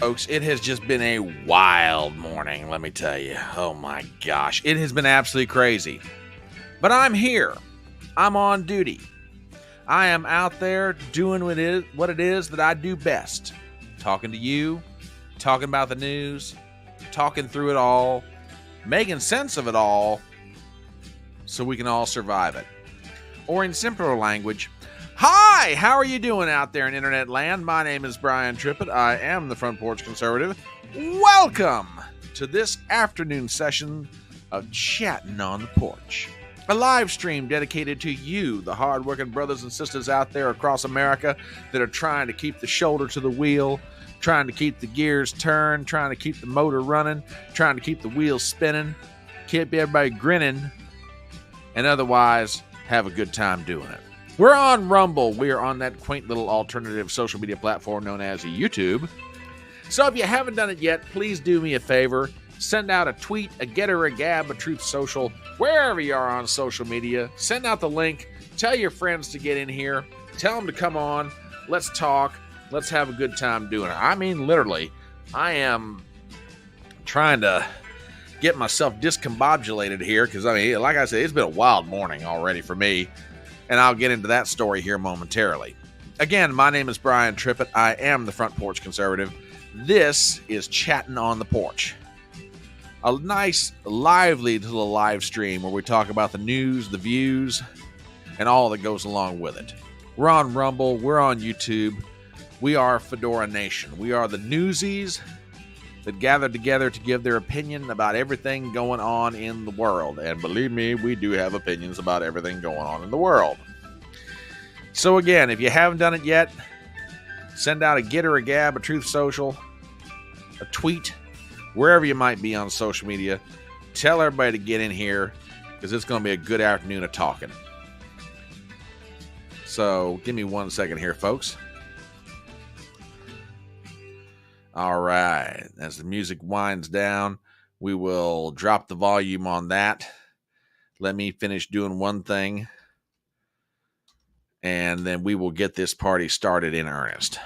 Folks, it has just been a wild morning, let me tell you. Oh my gosh, it has been absolutely crazy. But I'm here. I'm on duty. I am out there doing what it is that I do best. Talking to you, talking about the news, talking through it all, making sense of it all so we can all survive it. Or in simpler language, hi, how are you doing out there in internet land? My name is Brian Trippett. I am the Front Porch Conservative. Welcome to this afternoon session of Chattin On The Porch, a live stream dedicated to you, the hardworking brothers and sisters out there across America that are trying to keep the shoulder to the wheel, trying to keep the gears turned, trying to keep the motor running, trying to keep the wheels spinning, keep everybody grinning, and otherwise have a good time doing it. We're on Rumble. We are on that quaint little alternative social media platform known as YouTube. So if you haven't done it yet, please do me a favor. Send out a tweet, a Gettr, a Gab, a Truth Social, wherever you are on social media. Send out the link. Tell your friends to get in here. Tell them to come on. Let's talk. Let's have a good time doing it. I mean, literally, I am trying to get myself discombobulated here because, I mean, like I said, it's been a wild morning already for me, and I'll get into that story here momentarily. Again, my name is Brian Trippett. I am the Front Porch Conservative. This is Chattin' on the Porch, a nice, lively little live stream where we talk about the news, the views, and all that goes along with it. We're on Rumble. We're on YouTube. We are Fedora Nation. We are the newsies that gathered together to give their opinion about everything going on in the world. And believe me, we do have opinions about everything going on in the world. So again, if you haven't done it yet, send out a Gettr, a Gab, a Truth Social, a tweet, wherever you might be on social media. Tell everybody to get in here because it's going to be a good afternoon of talking. So give me 1 second here, folks. All right, as the music winds down, we will drop the volume on that. Let me finish doing one thing, and then we will get this party started in earnest.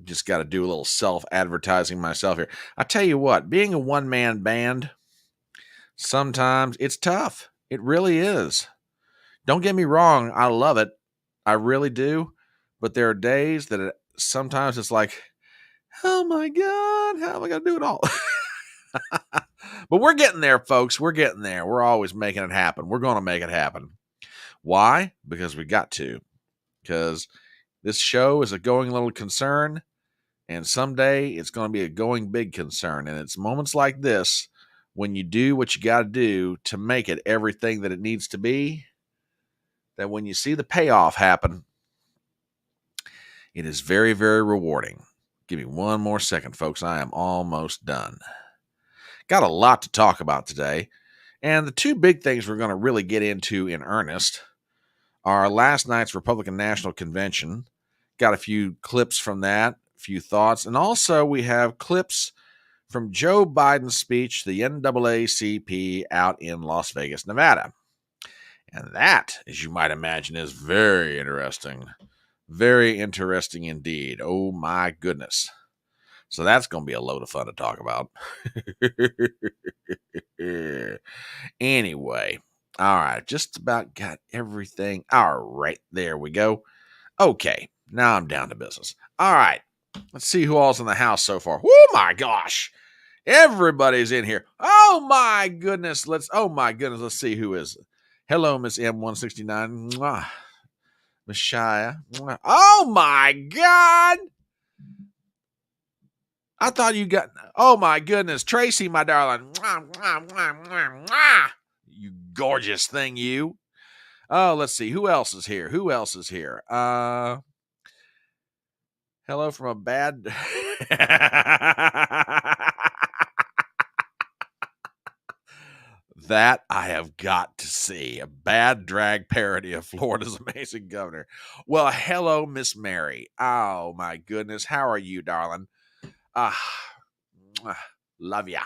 Just got to do a little self-advertising myself here. I tell you what, being a one-man band, sometimes it's tough. It really is. Don't get me wrong, I love it. I really do. But there are days that sometimes it's like, oh my God, how am I going to do it all? But we're getting there, folks. We're getting there. We're always making it happen. We're going to make it happen. Why? Because we got to. Because this show is a going little concern, and someday it's going to be a going big concern. And it's moments like this when you do what you got to do to make it everything that it needs to be, that when you see the payoff happen, it is very, very rewarding. Give me one more second, folks. I am almost done. Got a lot to talk about today. And the two big things we're going to really get into in earnest are last night's Republican National Convention. Got a few clips from that, a few thoughts. And also we have clips from Joe Biden's speech to the NAACP out in Las Vegas, Nevada. And that, as you might imagine, is very interesting. Very interesting indeed. Oh my goodness. So that's going to be a load of fun to talk about. Anyway, all right, just about got everything. All right, there we go. Okay, now I'm down to business. All right, let's see who all's in the house so far. Oh my gosh, everybody's in here. Oh my goodness, let's see who is. Hello, Miss M169. Mwah. Miss Shia. Mwah. Oh my God. I thought you got, oh my goodness, Tracy, my darling. Mwah, mwah, mwah, mwah, mwah. You gorgeous thing, you. Oh, let's see. Who else is here? Hello from a bad... That I have got to see. A bad drag parody of Florida's amazing governor. Well, hello, Miss Mary. Oh, my goodness. How are you, darling? Love ya.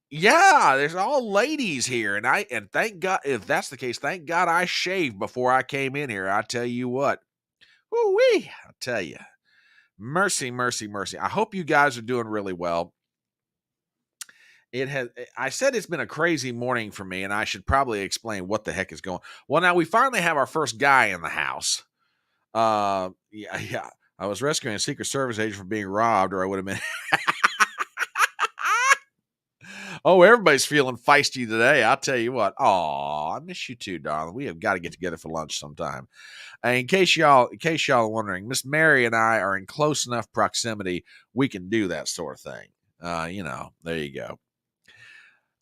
Yeah, there's all ladies here. And thank God, if that's the case, thank God I shaved before I came in here. I tell you what. Woo-wee. I tell you. Mercy, mercy, mercy. I hope you guys are doing really well. I said it's been a crazy morning for me, and I should probably explain what the heck is going. Well, now we finally have our first guy in the house. Yeah. I was rescuing a Secret Service agent from being robbed, or I would have been. Oh, everybody's feeling feisty today. I'll tell you what. Oh, I miss you too, darling. We have got to get together for lunch sometime. In case y'all are wondering, Miss Mary and I are in close enough proximity we can do that sort of thing. There you go.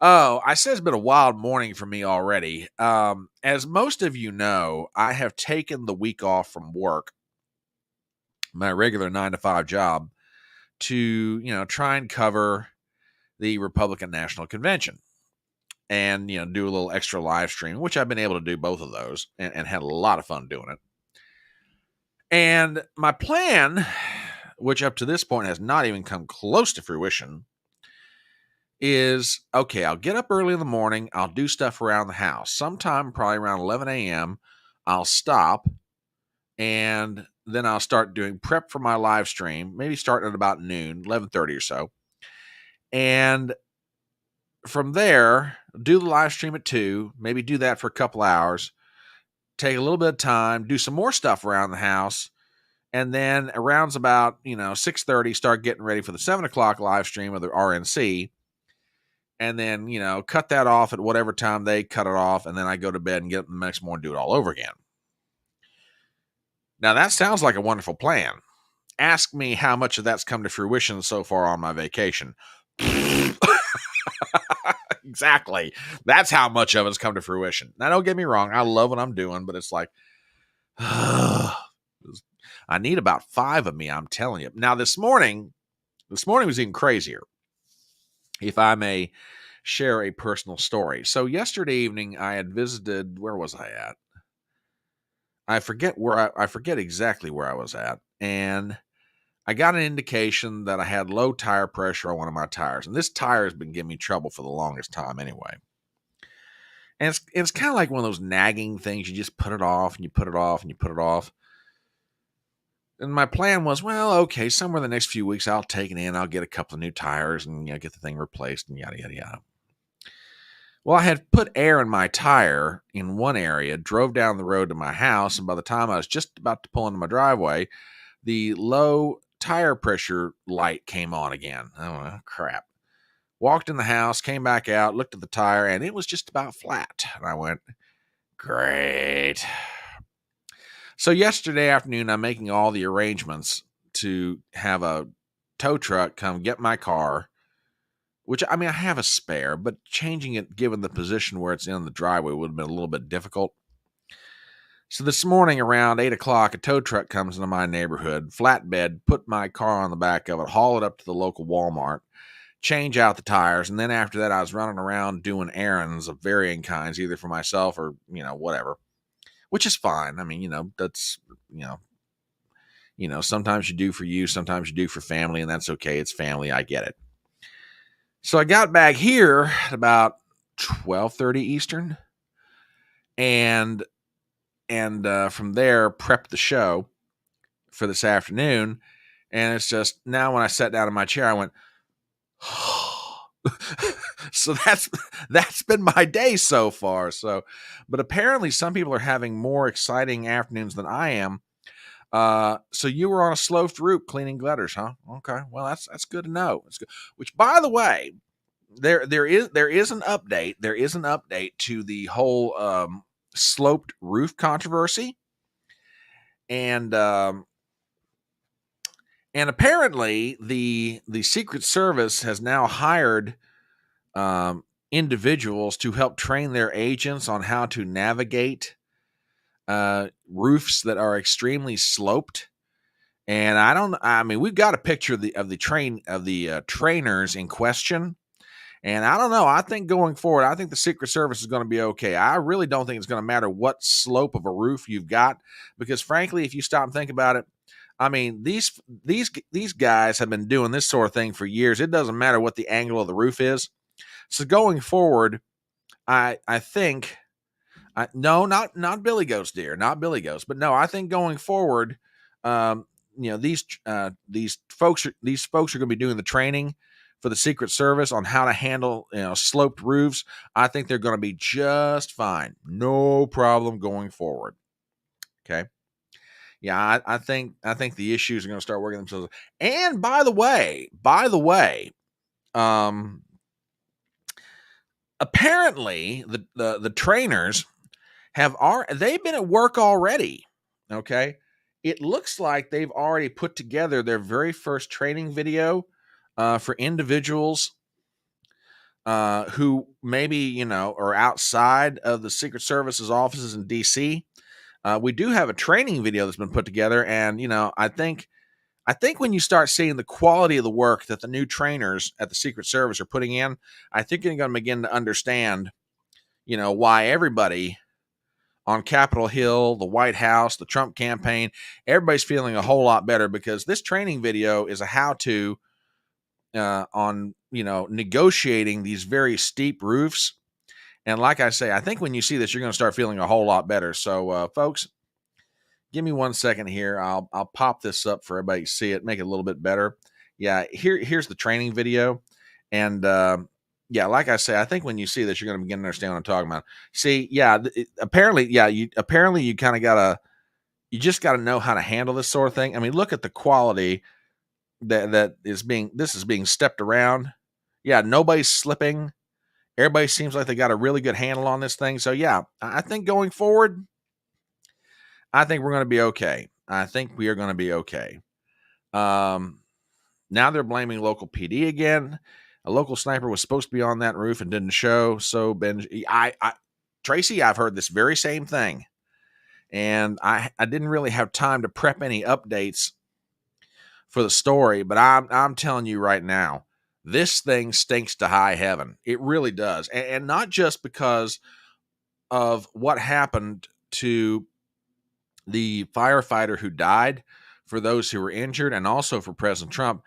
Oh, I said it's been a wild morning for me already. As most of you know, I have taken the week off from work, my regular 9 to 5 job, to try and cover the Republican National Convention and do a little extra live stream, which I've been able to do both of those and had a lot of fun doing it. And my plan, which up to this point has not even come close to fruition, is okay, I'll get up early in the morning, I'll do stuff around the house. Sometime probably around 11 a.m., I'll stop, and then I'll start doing prep for my live stream, maybe starting at about noon, 11:30 or so. And from there, do the live stream at 2, maybe do that for a couple hours, take a little bit of time, do some more stuff around the house, and then around about 6:30, start getting ready for the 7 o'clock live stream of the RNC, and then cut that off at whatever time they cut it off, and then I go to bed and get up the next morning and do it all over again. Now that sounds like a wonderful plan. Ask me how much of that's come to fruition so far on my vacation. Exactly. That's how much of it's come to fruition. Now, don't get me wrong. I love what I'm doing, but it's like, I need about 5 of me, I'm telling you. Now, this morning was even crazier, if I may share a personal story. So yesterday evening, I had visited, where was I at? I forget exactly where I was at. And I got an indication that I had low tire pressure on one of my tires. And this tire has been giving me trouble for the longest time anyway. And it's kind of like one of those nagging things. You just put it off and you put it off and you put it off. And my plan was, well, okay, somewhere in the next few weeks, I'll take it in. I'll get a couple of new tires and get the thing replaced and yada, yada, yada. Well, I had put air in my tire in one area, drove down the road to my house. And by the time I was just about to pull into my driveway, the low tire pressure light came on again. Oh, crap. Walked in the house, came back out, looked at the tire, and it was just about flat. And I went, great. So yesterday afternoon, I'm making all the arrangements to have a tow truck come get my car, which, I have a spare, but changing it, given the position where it's in the driveway, would have been a little bit difficult. So this morning around 8 o'clock, a tow truck comes into my neighborhood, flatbed, put my car on the back of it, haul it up to the local Walmart, change out the tires. And then after that, I was running around doing errands of varying kinds, either for myself or, whatever, which is fine. That's, sometimes you do for you, sometimes you do for family, and that's okay. It's family. I get it. So I got back here at about 12:30 Eastern and from there prepped the show for this afternoon. And it's just now when I sat down in my chair, I went, so that's been my day so far. So, but apparently some people are having more exciting afternoons than I am. So you were on a sloped roof cleaning gutters, huh? Okay. Well, that's good to know. It's good. Which, by the way, there is an update. There is an update to the whole sloped roof controversy, and apparently the Secret Service has now hired individuals to help train their agents on how to navigate roofs that are extremely sloped. And we've got a picture of the trainers in question. And I don't know. I think going forward, I think the Secret Service is going to be okay. I really don't think it's going to matter what slope of a roof you've got, because frankly, if you stop and think about it, these guys have been doing this sort of thing for years. It doesn't matter what the angle of the roof is. So going forward, I think, no, not Billy Goats, dear, not Billy Goats, but no, I think going forward, these folks are going to be doing the training for the Secret Service on how to handle sloped roofs. I think they're going to be just fine, no problem going forward. Okay, yeah, I think the issues are going to start working themselves. And by the way, apparently the trainers they've been at work already. Okay, it looks like they've already put together their very first training video for individuals who maybe are outside of the Secret Service's offices in DC. We do have a training video that's been put together, and I think when you start seeing the quality of the work that the new trainers at the Secret Service are putting in, I think you're going to begin to understand, why everybody on Capitol Hill, the White House, the Trump campaign, everybody's feeling a whole lot better, because this training video is a how-to on negotiating these very steep roofs. And like I say, I think when you see this, you're going to start feeling a whole lot better. So, folks, give me 1 second here. I'll pop this up for everybody to see it, make it a little bit better. Yeah, here's the training video, and yeah, like I say, I think when you see this, you're going to begin to understand what I'm talking about. See, yeah, apparently you kind of you just got to know how to handle this sort of thing. I mean, look at the quality that is being stepped around. Yeah, nobody's slipping. Everybody seems like they got a really good handle on this thing. So yeah, I think going forward, I think we're going to be okay. I think we are going to be okay. Now they're blaming local PD again. A local sniper was supposed to be on that roof and didn't show. So Tracy, I've heard this very same thing, and I didn't really have time to prep any updates for the story, but I'm telling you right now, this thing stinks to high heaven. It really does, and not just because of what happened to the firefighter who died, for those who were injured, and also for President Trump.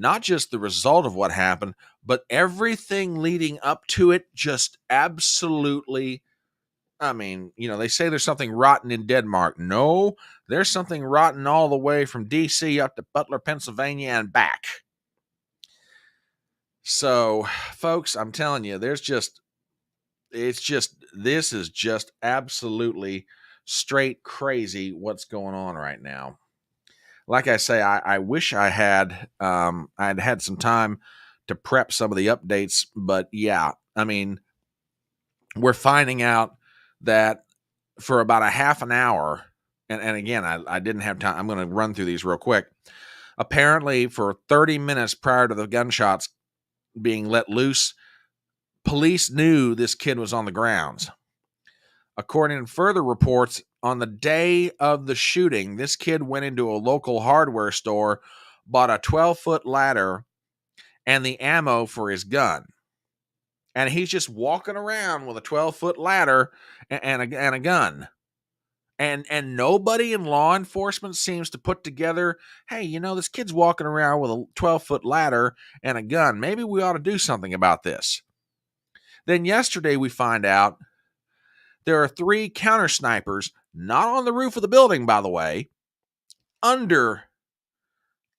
Not just the result of what happened, but everything leading up to it just absolutely. I mean, they say there's something rotten in Denmark. No, there's something rotten all the way from D.C. up to Butler, Pennsylvania, and back. So, folks, I'm telling you, this is just absolutely straight crazy what's going on right now. Like I say, I wish I had had some time to prep some of the updates, but yeah, I mean, we're finding out that for about a half an hour, and again, I didn't have time. I'm going to run through these real quick. Apparently, for 30 minutes prior to the gunshots being let loose, police knew this kid was on the grounds. According to further reports, on the day of the shooting, this kid went into a local hardware store, bought a 12-foot ladder and the ammo for his gun. And he's just walking around with a 12-foot ladder and a gun. And nobody in law enforcement seems to put together, hey, this kid's walking around with a 12-foot ladder and a gun. Maybe we ought to do something about this. Then yesterday we find out there are 3 counter snipers, not on the roof of the building, by the way, under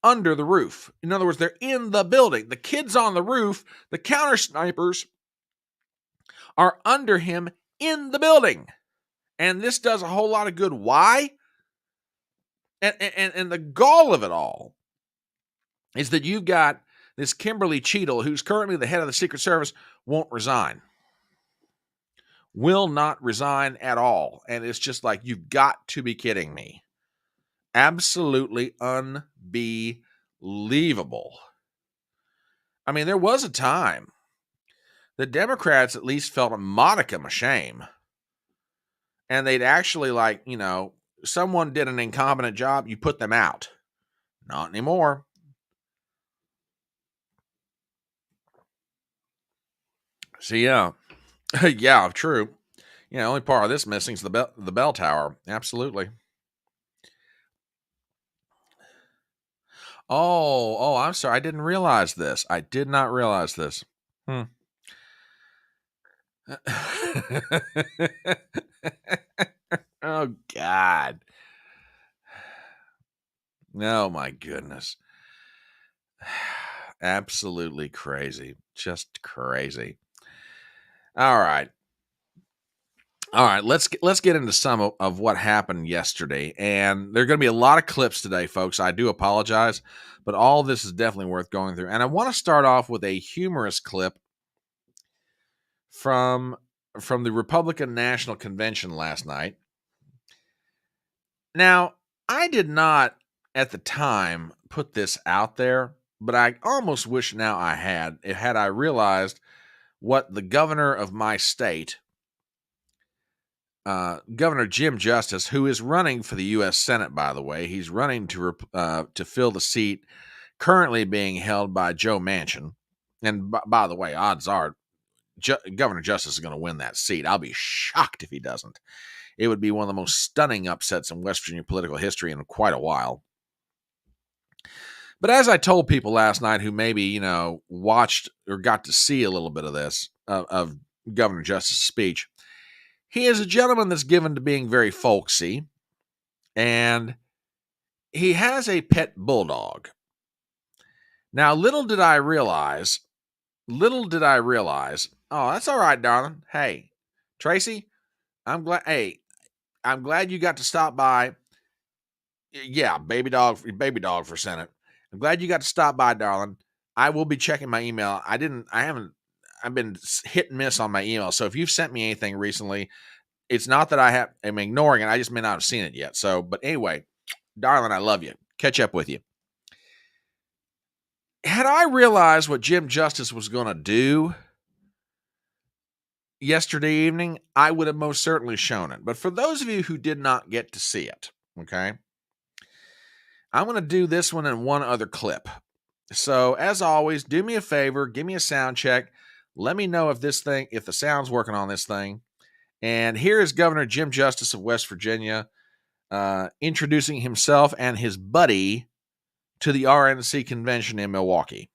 the roof. In other words, they're in the building. The kid's on the roof. The counter snipers are under him in the building. And this does a whole lot of good. Why? And the gall of it all is that you've got this Kimberly Cheadle, who's currently the head of the Secret Service, won't resign. Will not resign at all. And it's just like, you've got to be kidding me. Absolutely unbelievable. I mean, there was a time the Democrats at least felt a modicum of shame. And they'd actually, someone did an incompetent job, you put them out. Not anymore. So, yeah. Yeah, true. Only part of this missing is the bell tower. Absolutely. Oh, I'm sorry. I didn't realize this. I did not realize this. Oh, God. Oh my goodness. Absolutely crazy. Just crazy. All right. All right, let's get into some of what happened yesterday. And there are going to be a lot of clips today, folks. I do apologize, but all this is definitely worth going through. And I want to start off with a humorous clip from the Republican National Convention last night. Now, I did not at the time put this out there, but I almost wish now I had I realized what the governor of my state, Governor Jim Justice, who is running for the U.S. Senate, by the way. He's running to fill the seat currently being held by Joe Manchin. And by the way, odds are Governor Justice is going to win that seat. I'll be shocked if he doesn't. It would be one of the most stunning upsets in West Virginia political history in quite a while. But as I told people last night who maybe, watched or got to see a little bit of this, of Governor Justice's speech, he is a gentleman that's given to being very folksy, and he has a pet bulldog. Now, little did I realize, oh, that's all right, darling. Hey, Tracy, I'm glad you got to stop by. Yeah, baby dog for Senate. I'm glad you got to stop by, darling. I will be checking my email. I've been hit and miss on my email. So if you've sent me anything recently, it's not that I'm ignoring it. I just may not have seen it yet. So, but anyway, darling, I love you. Catch up with you. Had I realized what Jim Justice was going to do yesterday evening, I would have most certainly shown it. But for those of you who did not get to see it, okay, I'm going to do this one and one other clip. So as always, do me a favor, give me a sound check. Let me know if the sound's working on this thing. And here is Governor Jim Justice of West Virginia introducing himself and his buddy to the RNC convention in Milwaukee.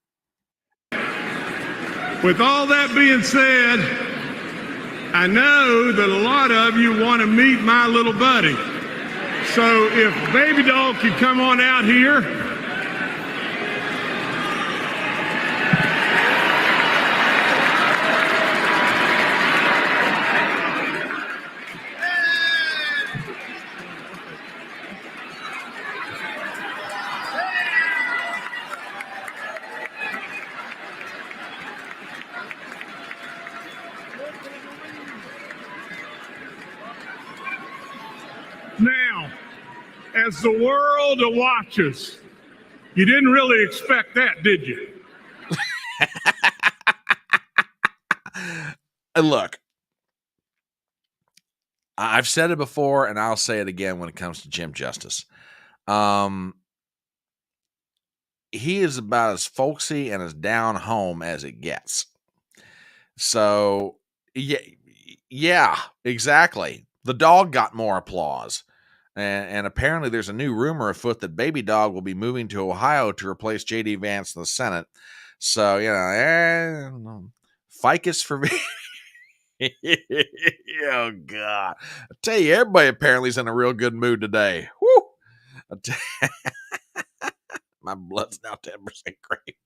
With all that being said, I know that a lot of you want to meet my little buddy. So if Baby Dog could come on out here. Now, as the world watches, you didn't really expect that, did you? Look, I've said it before, and I'll say it again when it comes to Jim Justice. He is about as folksy and as down home as it gets. So, yeah, exactly. The dog got more applause. And apparently there's a new rumor afoot that Baby Dog will be moving to Ohio to replace J.D. Vance in the Senate. So, ficus for me. Oh, God. I tell you, everybody apparently is in a real good mood today. Woo! My blood's now 10% gravy.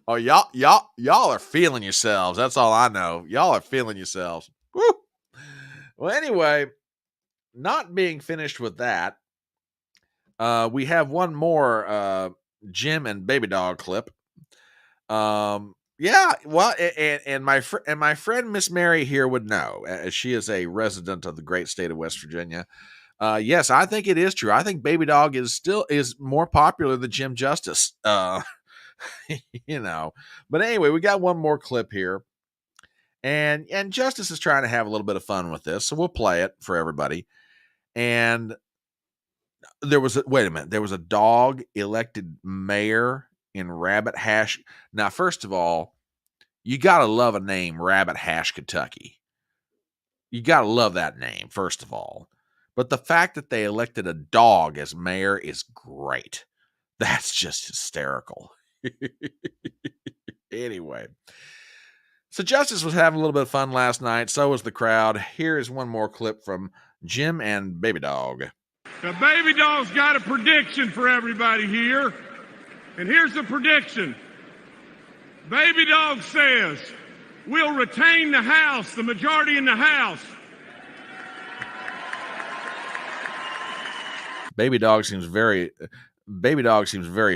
Oh, y'all are feeling yourselves. That's all I know. Y'all are feeling yourselves. Woo! Well, anyway, not being finished with that, we have one more Jim and Baby Dog clip. Yeah, well, and my friend Miss Mary here would know, as she is a resident of the great state of West Virginia. Yes, I think it is true. I think Baby Dog is more popular than Jim Justice. But anyway, we got one more clip here, and Justice is trying to have a little bit of fun with this, so we'll play it for everybody. And there was a dog elected mayor in Rabbit Hash. Now, first of all, you got to love a name, Rabbit Hash, Kentucky. You got to love that name, first of all. But the fact that they elected a dog as mayor is great. That's just hysterical. Anyway. So Justice was having a little bit of fun last night. So was the crowd. Here is one more clip from Jim and Baby Dog. Now, Baby Doll's got a prediction for everybody here. And here's the prediction. Baby Dog says we'll retain the House, the majority in the House. Baby Dog seems very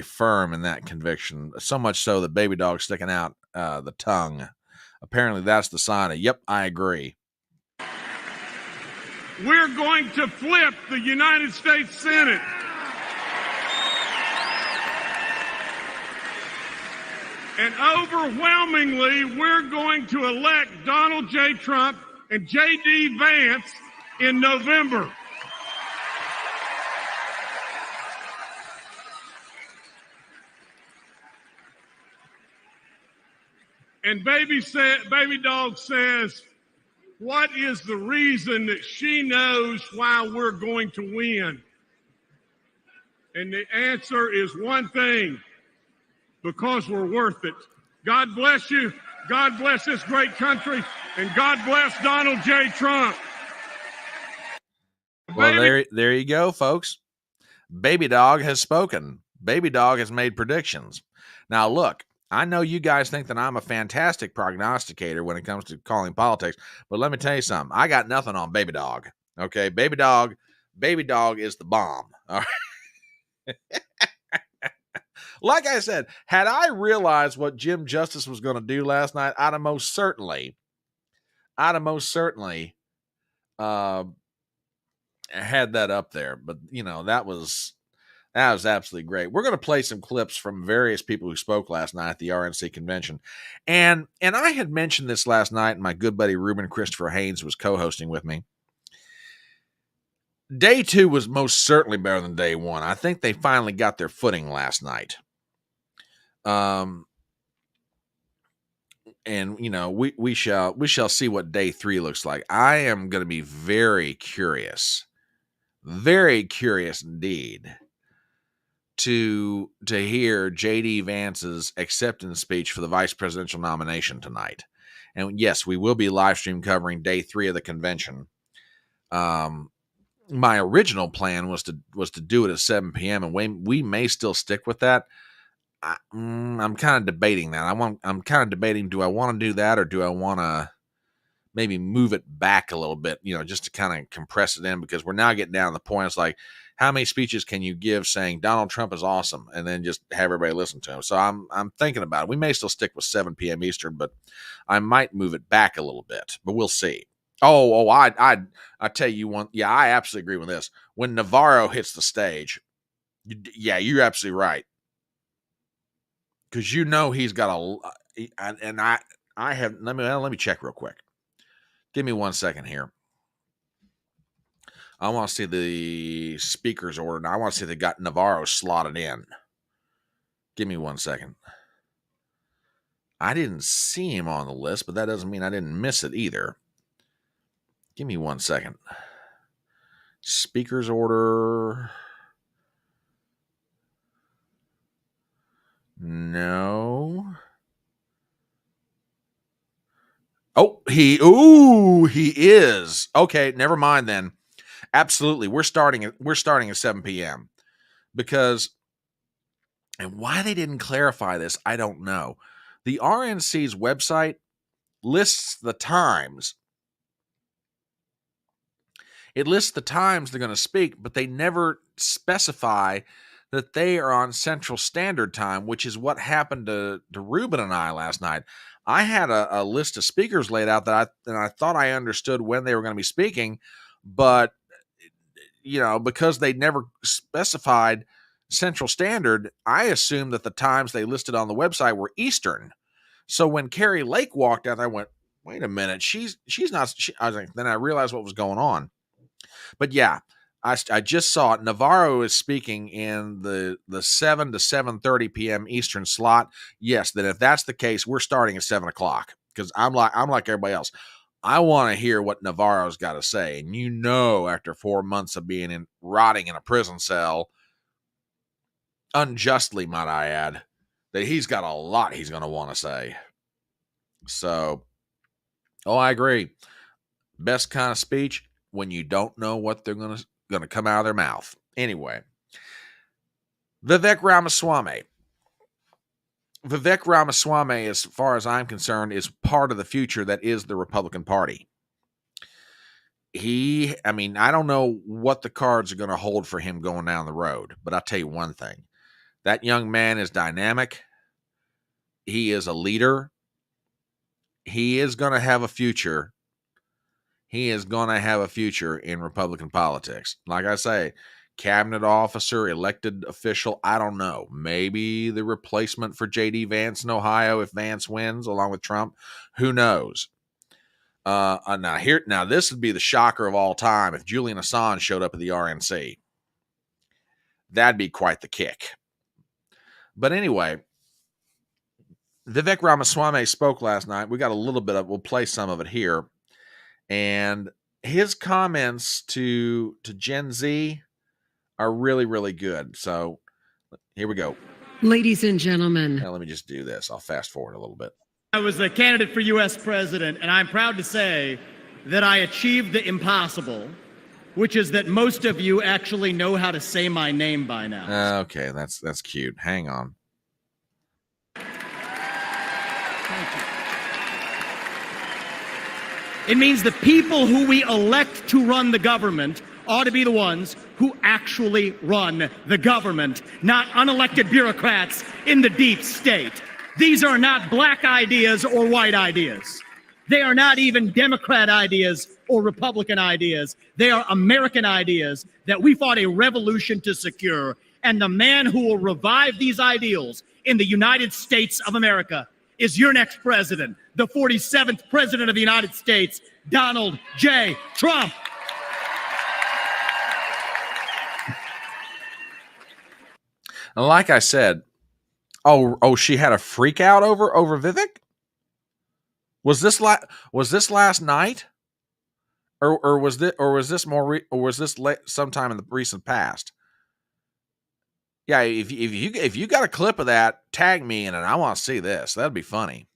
firm in that conviction. So much so that Baby Dog's sticking out the tongue. Apparently that's the sign of, yep, I agree. We're going to flip the United States Senate. And overwhelmingly, we're going to elect Donald J. Trump and J.D. Vance in November. And Baby Dog says, what is the reason that she knows why we're going to win? And the answer is one thing, because we're worth it. God bless you. God bless this great country. And God bless Donald J. Trump. Well, there you go, folks. Baby Dog has spoken. Baby Dog has made predictions. Now, look, I know you guys think that I'm a fantastic prognosticator when it comes to calling politics, but let me tell you something. I got nothing on Baby Dog. Okay, Baby Dog is the bomb. All right. Like I said, had I realized what Jim Justice was going to do last night, I'd have most certainly had that up there. But you know, that was absolutely great. We're going to play some clips from various people who spoke last night at the RNC convention. And I had mentioned this last night, and my good buddy Ruben Christopher Haynes was co-hosting with me. Day 2 was most certainly better than day 1. I think they finally got their footing last night. And you know, we shall see what day 3 looks like. I am going to be very curious indeed to hear J.D. Vance's acceptance speech for the vice presidential nomination tonight. And yes, we will be live stream covering day 3 of the convention. My original plan was to do it at 7 p.m. and we may still stick with that. I'm kind of debating that. I'm kind of debating, do I want to do that, or do I want to maybe move it back a little bit, you know, just to kind of compress it in, because we're now getting down to the point. It's like, how many speeches can you give saying Donald Trump is awesome and then just have everybody listen to him? So I'm thinking about it. We may still stick with 7 p.m. Eastern, but I might move it back a little bit, but we'll see. I tell you one. Yeah, I absolutely agree with this. When Navarro hits the stage, you're absolutely right. Because you know he's got I have. Let me check real quick. Give me 1 second here. I want to see the speaker's order. Now I want to see they got Navarro slotted in. Give me 1 second. I didn't see him on the list, but that doesn't mean I didn't miss it either. Give me 1 second. Speaker's order. No. He is. Okay, never mind then. Absolutely. We're starting at 7 p.m. because, and why they didn't clarify this, I don't know. The RNC's website lists the times. It lists the times they're going to speak, but they never specify that they are on Central Standard Time, which is what happened to Ruben and I last night. I had a list of speakers laid out that I thought I understood when they were going to be speaking, but you know, because they never specified Central Standard, I assumed that the times they listed on the website were Eastern. So when Carrie Lake walked out, I went, "Wait a minute, she's not." I was like, then I realized what was going on. But yeah, I just saw it. Navarro is speaking in the 7 to 7:30 p.m. Eastern slot. Yes, then if that's the case, we're starting at 7 o'clock, because I'm like everybody else. I want to hear what Navarro's got to say. And you know, after 4 months of being rotting in a prison cell, unjustly, might I add, that he's got a lot he's going to want to say. So, I agree. Best kind of speech when you don't know what they're going going to come out of their mouth. Anyway, Vivek Ramaswamy. Vivek Ramaswamy, as far as I'm concerned, is part of the future that is the Republican Party. I don't know what the cards are going to hold for him going down the road, but I'll tell you one thing. That young man is dynamic. He is a leader. He is going to have a future. He is going to have a future in Republican politics. Like I say, cabinet officer, elected official, I don't know. Maybe the replacement for J.D. Vance in Ohio if Vance wins along with Trump. Who knows? Now this would be the shocker of all time if Julian Assange showed up at the RNC. That'd be quite the kick. But anyway, Vivek Ramaswamy spoke last night. We got a little bit of, we'll play some of it here. And his comments to Gen Z are really, really good. So here we go. Ladies and gentlemen. Now, let me just do this. I'll fast forward a little bit. I was a candidate for U.S. president, and I'm proud to say that I achieved the impossible, which is that most of you actually know how to say my name by now. Okay, that's cute. Hang on. Thank you. It means the people who we elect to run the government ought to be the ones who actually run the government, not unelected bureaucrats in the deep state. These are not black ideas or white ideas. They are not even Democrat ideas or Republican ideas. They are American ideas that we fought a revolution to secure. And the man who will revive these ideals in the United States of America is your next president, the 47th president of the United States, Donald J. Trump. And like I said, she had a freak out over Vivek? Was this last night? Or was this sometime in the recent past? Yeah, if you got a clip of that, tag me in it. I want to see this. That'd be funny.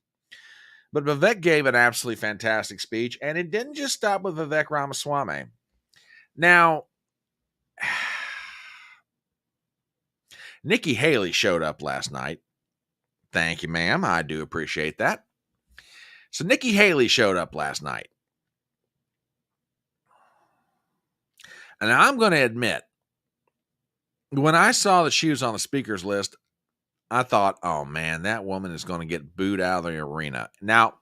But Vivek gave an absolutely fantastic speech, and it didn't just stop with Vivek Ramaswamy. Now, Nikki Haley showed up last night. Thank you, ma'am. I do appreciate that. So Nikki Haley showed up last night. And I'm going to admit, when I saw that she was on the speakers list, I thought, oh man, that woman is going to get booed out of the arena. Now,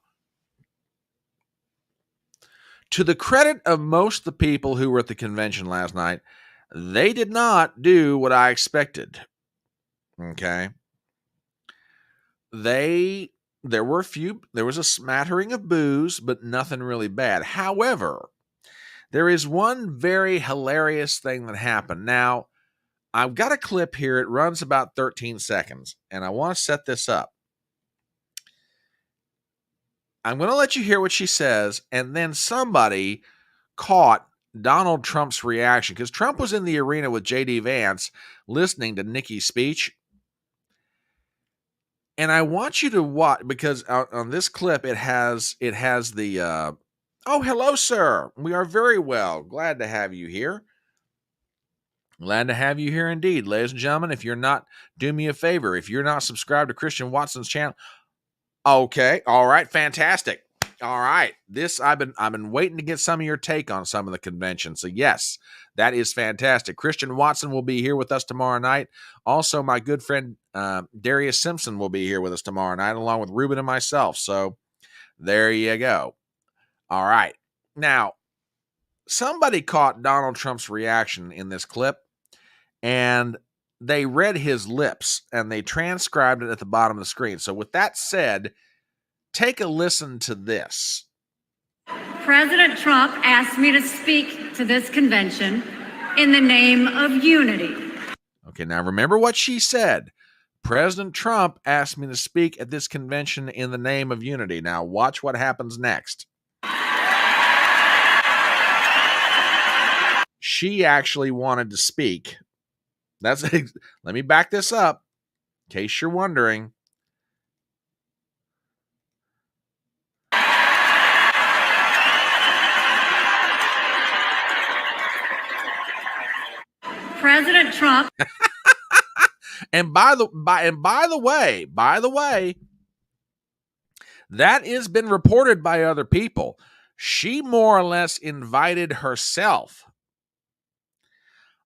to the credit of most of the people who were at the convention last night, they did not do what I expected. Okay. There was a smattering of boos, but nothing really bad. However, there is one very hilarious thing that happened. Now, I've got a clip here. It runs about 13 seconds, and I want to set this up. I'm going to let you hear what she says, and then somebody caught Donald Trump's reaction, because Trump was in the arena with J.D. Vance listening to Nikki's speech. And I want you to watch, because on this clip, it has the, oh, hello, sir. We are very well. Glad to have you here. Glad to have you here indeed. Ladies and gentlemen, if you're not, do me a favor. If you're not subscribed to Christian Watson's channel, okay. All right. Fantastic. All right. I've been waiting to get some of your take on some of the convention. So yes, that is fantastic. Christian Watson will be here with us tomorrow night. Also, my good friend Darius Simpson will be here with us tomorrow night, along with Ruben and myself. So there you go. All right. Now, somebody caught Donald Trump's reaction in this clip, and they read his lips, and they transcribed it at the bottom of the screen. So with that said, take a listen to this. President Trump asked me to speak to this convention in the name of unity. Okay, now remember what she said. President Trump asked me to speak at this convention in the name of unity. Now watch what happens next. She actually wanted to speak. Let me back this up in case you're wondering. President Trump. And by the way, that has been reported by other people. She more or less invited herself.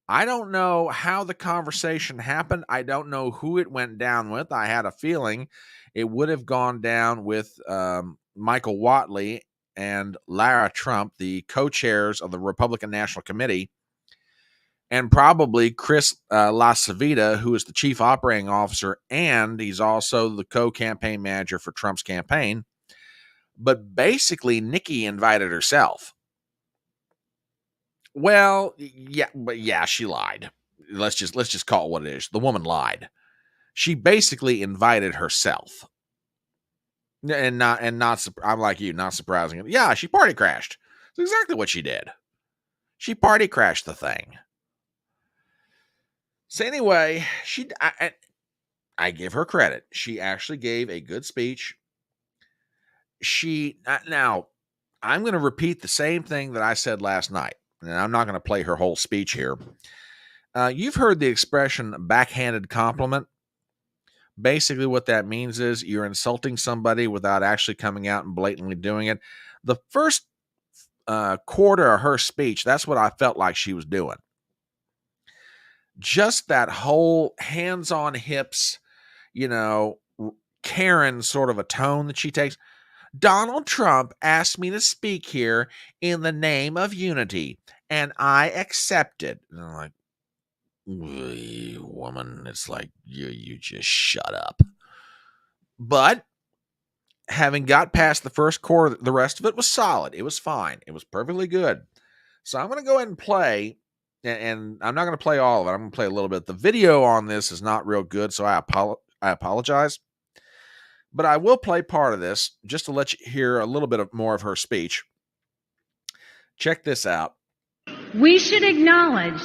I don't know how the conversation happened. I don't know who it went down with. I had a feeling it would have gone down with Michael Whatley and Lara Trump, the co-chairs of the Republican National Committee, and probably Chris LaCivita, who is the chief operating officer, and he's also the co-campaign manager for Trump's campaign. But basically, Nikki invited herself. Well, yeah, she lied. Let's just call it what it is. The woman lied. She basically invited herself. And not I'm like you, not surprising. Yeah, she party crashed. That's exactly what she did. She party crashed the thing. So anyway, I give her credit. She actually gave a good speech. Now, I'm going to repeat the same thing that I said last night, and I'm not going to play her whole speech here. You've heard the expression backhanded compliment. Basically, what that means is you're insulting somebody without actually coming out and blatantly doing it. The first quarter of her speech, that's what I felt like she was doing. Just that whole hands on hips, Karen sort of a tone that she takes. Donald Trump asked me to speak here in the name of unity, and I accepted. And I'm like, woman, it's like, you just shut up. But having got past the first quarter, the rest of it was solid. It was fine. It was perfectly good. So I'm going to go ahead and play, and I'm not going to play all of it. I'm going to play a little bit. The video on this is not real good, so I apologize. But I will play part of this just to let you hear a little bit more of her speech. Check this out. We should acknowledge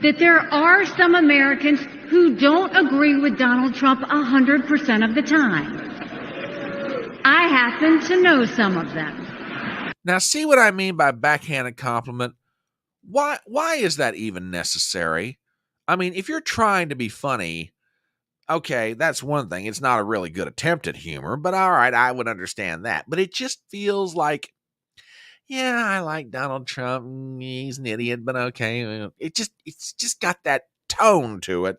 that there are some Americans who don't agree with Donald Trump 100% of the time. I happen to know some of them. Now, see what I mean by backhanded compliment? Why is that even necessary? I mean, if you're trying to be funny, okay, that's one thing. It's not a really good attempt at humor, but all right, I would understand that. But it just feels like, yeah, I like Donald Trump. He's an idiot, but okay. It's just got that tone to it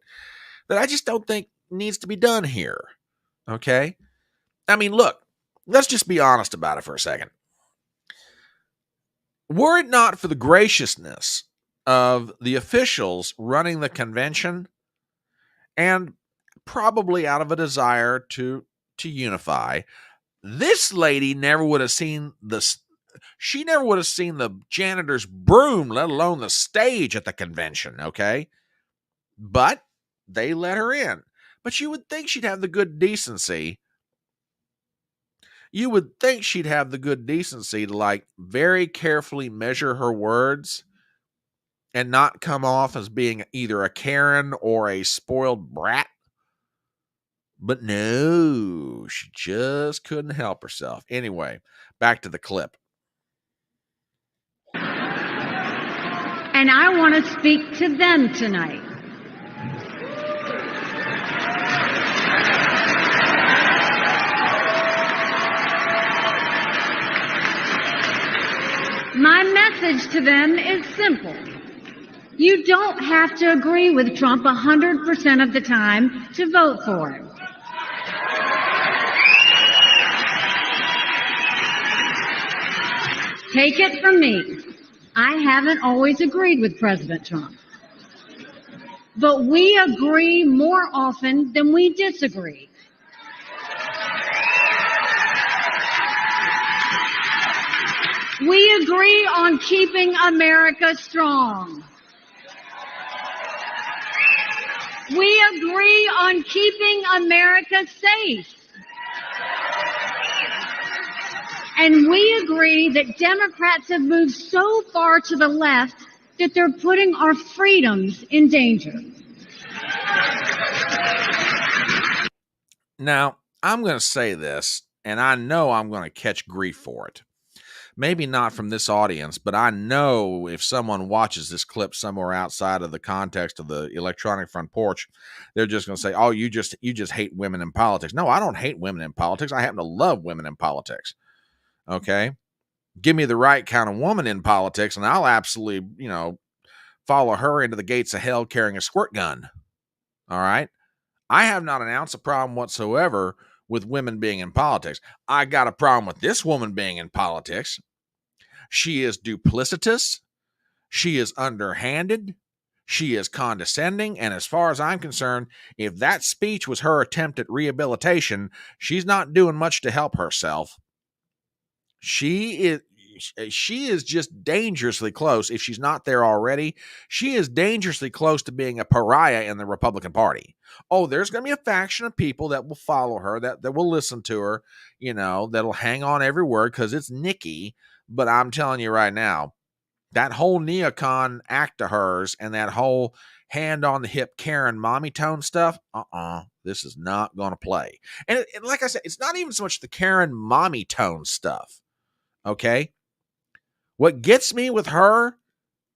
that I just don't think needs to be done here. Okay? I mean, look, let's just be honest about it for a second. Were it not for the graciousness of the officials running the convention, and probably out of a desire to unify, this lady never would have seen she never would have seen the janitor's broom, let alone the stage at the convention, okay? But they let her in. But you would think she'd have the good decency. You would think she'd have the good decency to, like, very carefully measure her words and not come off as being either a Karen or a spoiled brat. But no, she just couldn't help herself. Anyway, back to the clip. And I want to speak to them tonight. My message to them is simple. You don't have to agree with Trump 100% of the time to vote for him. Take it from me, I haven't always agreed with President Trump. But we agree more often than we disagree. We agree on keeping America strong. We agree on keeping America safe. And we agree that Democrats have moved so far to the left that they're putting our freedoms in danger. Now, I'm going to say this, and I know I'm going to catch grief for it. maybe not from this audience, but I know if someone watches this clip somewhere outside of the context of the electronic front porch, they're just going to say, oh, you just hate women in politics. No, I don't hate women in politics. I happen to love women in politics. Okay. Give me the right kind of woman in politics and I'll absolutely, follow her into the gates of hell carrying a squirt gun. All right. I have not an ounce of problem whatsoever with women being in politics. I got a problem with this woman being in politics. She is duplicitous. She is underhanded. She is condescending. And as far as I'm concerned, if that speech was her attempt at rehabilitation, she's not doing much to help herself. She is just dangerously close. If she's not there already, she is dangerously close to being a pariah in the Republican Party. Oh, there's going to be a faction of people that will follow her, that will listen to her, that'll hang on every word because it's Nikki. But I'm telling you right now, that whole neocon act of hers and that whole hand on the hip Karen mommy tone stuff, this is not going to play. And like I said, it's not even so much the Karen mommy tone stuff. Okay? What gets me with her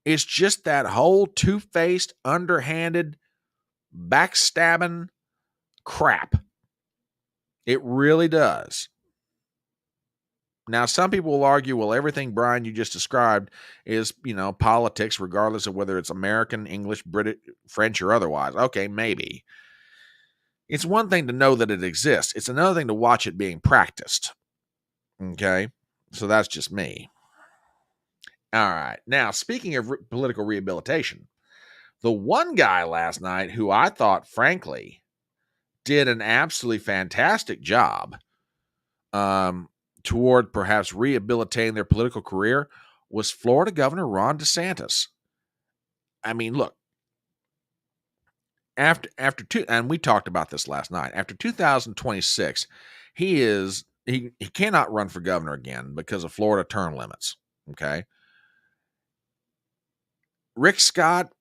is just that whole two-faced, underhanded, backstabbing crap. It really does. Now, some people will argue, well, everything, Brian, you just described is, politics, regardless of whether it's American, English, British, French, or otherwise. Okay, maybe. It's one thing to know that it exists. It's another thing to watch it being practiced. Okay? So that's just me. All right. Now, speaking of political rehabilitation, the one guy last night who I thought, frankly, did an absolutely fantastic job toward perhaps rehabilitating their political career was Florida Governor Ron DeSantis. I mean, look, and we talked about this last night, after 2026, he cannot run for governor again because of Florida term limits. Okay. Rick Scott,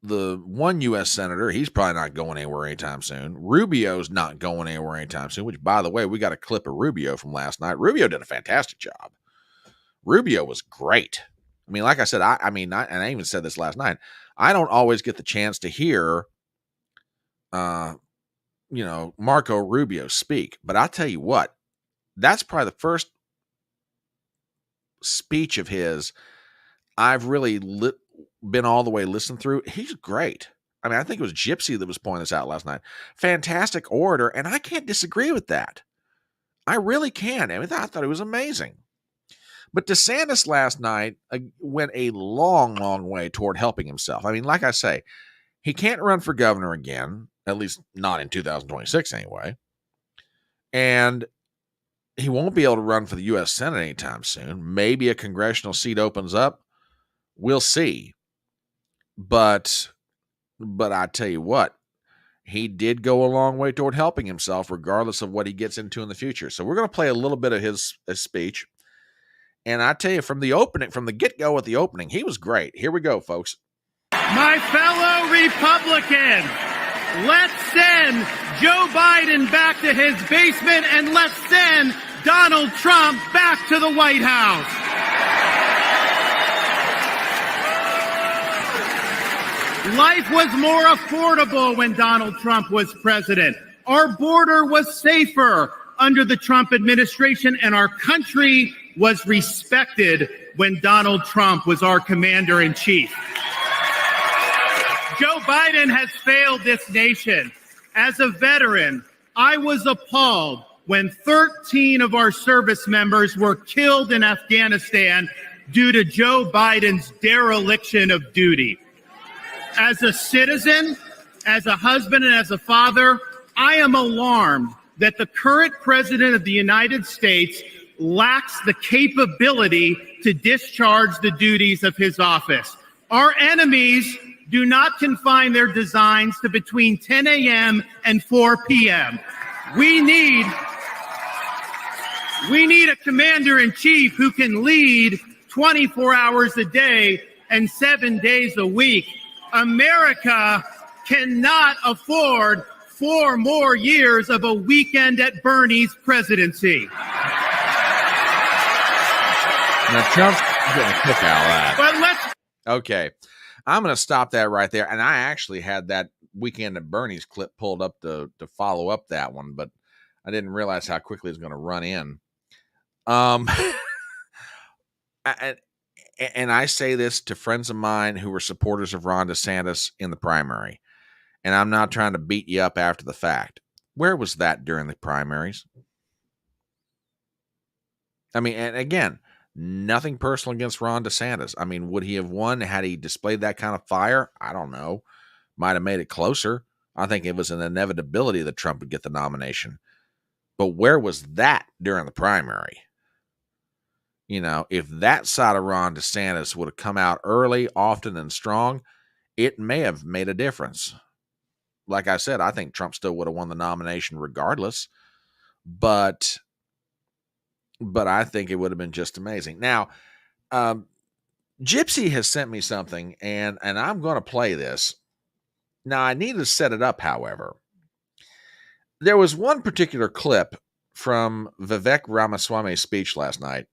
the one U.S. senator, he's probably not going anywhere anytime soon. Rubio's not going anywhere anytime soon, which, by the way, we got a clip of Rubio from last night. Rubio did a fantastic job. Rubio was great. I mean, like I said, I even said this last night, I don't always get the chance to hear, Marco Rubio speak. But I'll tell you what, that's probably the first speech of his I've really been all the way listened through. He's great. I mean, I think it was Gypsy that was pointing this out last night. Fantastic orator, and I can't disagree with that. I really can. I mean, I thought it was amazing. But DeSantis last night went a long, long way toward helping himself. I mean, like I say, he can't run for governor again, at least not in 2026 anyway. And he won't be able to run for the U.S. Senate anytime soon. Maybe a congressional seat opens up. We'll see. But I tell you what, he did go a long way toward helping himself, regardless of what he gets into in the future. So we're going to play a little bit of his speech. And I tell you, from the get-go at the opening, he was great. Here we go, folks. My fellow Republicans, let's send Joe Biden back to his basement and let's send Donald Trump back to the White House. Life was more affordable when Donald Trump was president. Our border was safer under the Trump administration, and our country was respected when Donald Trump was our commander-in-chief. Joe Biden has failed this nation. As a veteran, I was appalled when 13 of our service members were killed in Afghanistan due to Joe Biden's dereliction of duty. As a citizen, as a husband, and as a father, I am alarmed that the current president of the United States lacks the capability to discharge the duties of his office. Our enemies do not confine their designs to between 10 a.m. and 4 p.m. We need a commander-in-chief who can lead 24 hours a day and 7 days a week. America cannot afford 4 more years of a weekend at Bernie's presidency. Now, Trump's getting a kick out of that. But let's Okay. I'm going to stop that right there. And I actually had that Weekend at Bernie's clip pulled up to follow up that one, but I didn't realize how quickly it's going to run in. And I say this to friends of mine who were supporters of Ron DeSantis in the primary. And I'm not trying to beat you up after the fact. Where was that during the primaries? I mean, and again, nothing personal against Ron DeSantis. I mean, would he have won had he displayed that kind of fire? I don't know. Might have made it closer. I think it was an inevitability that Trump would get the nomination. But where was that during the primary? You know, if that side of Ron DeSantis would have come out early, often, and strong, it may have made a difference. Like I said, I think Trump still would have won the nomination regardless. But I think it would have been just amazing. Now, Gypsy has sent me something, and I'm going to play this. Now, I need to set it up, however. There was one particular clip from Vivek Ramaswamy's speech last night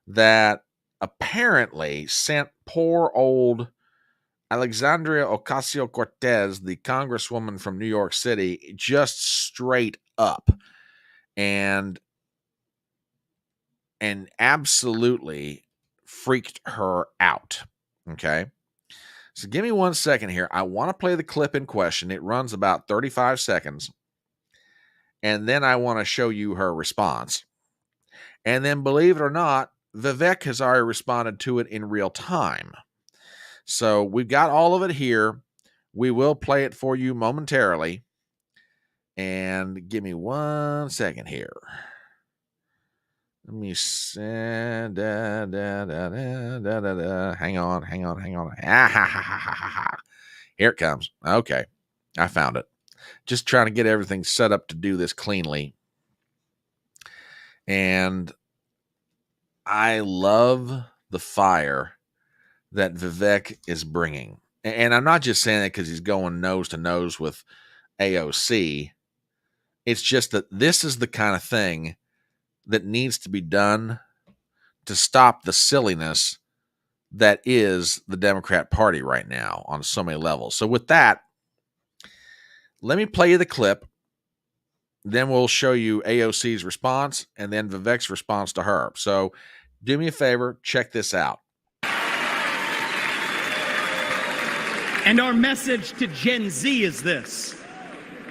that apparently sent poor old Alexandria Ocasio-Cortez, the congresswoman from New York City, just straight up and absolutely freaked her out. Okay. So give me 1 second here. I want to play the clip in question. It runs about 35 seconds. And then I want to show you her response. And then, believe it or not, Vivek has already responded to it in real time. So we've got all of it here. We will play it for you momentarily. And give me 1 second here. Let me send. Hang on. Here it comes. Okay. I found it. Just trying to get everything set up to do this cleanly. And I love the fire that Vivek is bringing. And I'm not just saying that because he's going nose to nose with AOC. It's just that this is the kind of thing that needs to be done to stop the silliness that is the Democrat Party right now on so many levels. So with that, let me play you the clip. Then we'll show you AOC's response and then Vivek's response to her. So do me a favor, check this out. And our message to Gen Z is this.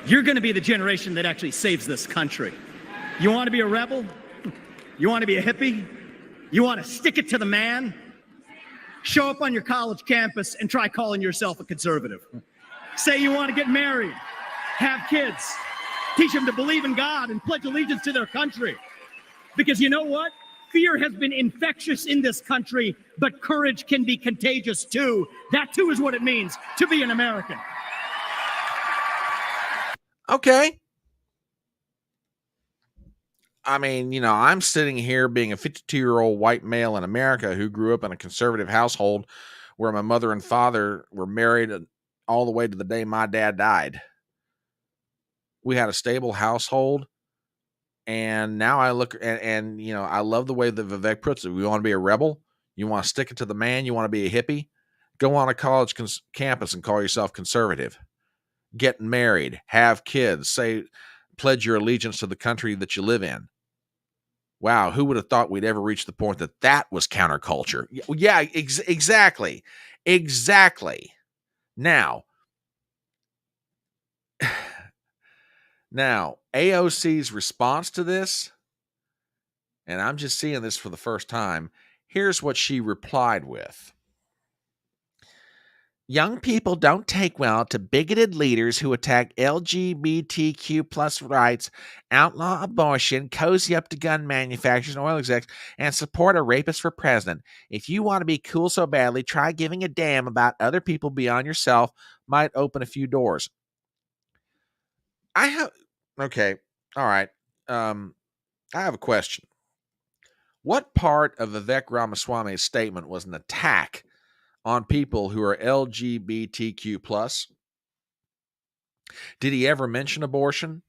You're going to be the generation that actually saves this country. You want to be a rebel? You want to be a hippie? You want to stick it to the man? Show up on your college campus and try calling yourself a conservative. Say you want to get married, have kids, teach them to believe in God and pledge allegiance to their country. Because you know what? Fear has been infectious in this country, but courage can be contagious too. That too is what it means to be an American. Okay. I mean, you know, I'm sitting here being a 52-year-old white male in America who grew up in a conservative household where my mother and father were married all the way to the day my dad died. We had a stable household. And now I look and you know, I love the way that Vivek puts it. We want to be a rebel. You want to stick it to the man. You want to be a hippie. Go on a college campus and call yourself conservative. Get married. Have kids. Pledge your allegiance to the country that you live in. Wow, who would have thought we'd ever reach the point that that was counterculture? Yeah, exactly. Exactly. Now, AOC's response to this, and I'm just seeing this for the first time, here's what she replied with. Young people don't take well to bigoted leaders who attack LGBTQ plus rights, outlaw abortion, cozy up to gun manufacturers and oil execs, and support a rapist for president. If you want to be cool so badly, try giving a damn about other people beyond yourself. Might open a few doors. Okay. All right. I have a question. What part of Vivek Ramaswamy's statement was an attack on people who are LGBTQ plus? Did he ever mention abortion?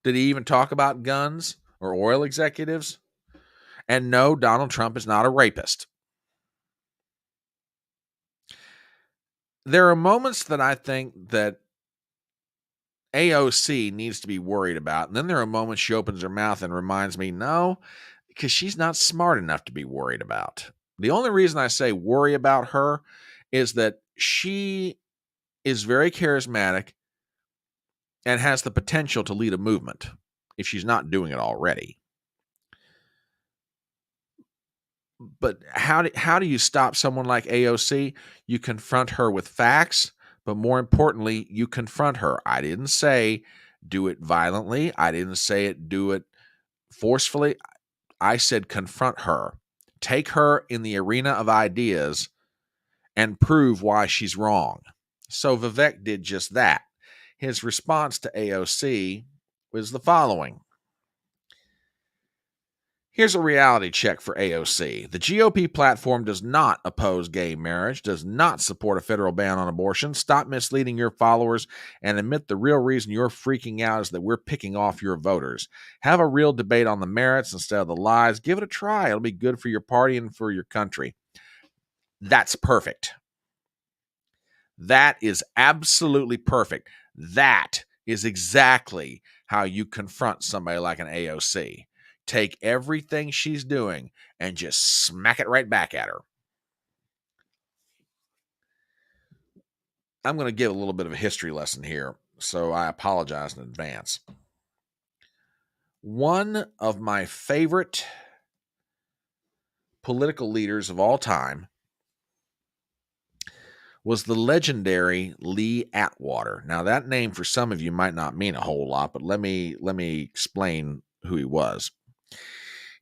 Did he even talk about guns or oil executives? And no, Donald Trump is not a rapist. There are moments that I think that AOC needs to be worried about. And then there are moments she opens her mouth and reminds me, no, because she's not smart enough to be worried about. The only reason I say worry about her is that she is very charismatic and has the potential to lead a movement if she's not doing it already. But how do you stop someone like AOC? You confront her with facts, but more importantly, you confront her. I didn't say do it violently. I didn't say do it forcefully. I said confront her. Take her in the arena of ideas and prove why she's wrong. So Vivek did just that. His response to AOC was the following. Here's a reality check for AOC. The GOP platform does not oppose gay marriage, does not support a federal ban on abortion. Stop misleading your followers and admit the real reason you're freaking out is that we're picking off your voters. Have a real debate on the merits instead of the lies. Give it a try. It'll be good for your party and for your country. That's perfect. That is absolutely perfect. That is exactly how you confront somebody like an AOC. Take everything she's doing and just smack it right back at her. I'm going to give a little bit of a history lesson here, so I apologize in advance. One of my favorite political leaders of all time was the legendary Lee Atwater. Now, that name for some of you might not mean a whole lot, but let me explain who he was.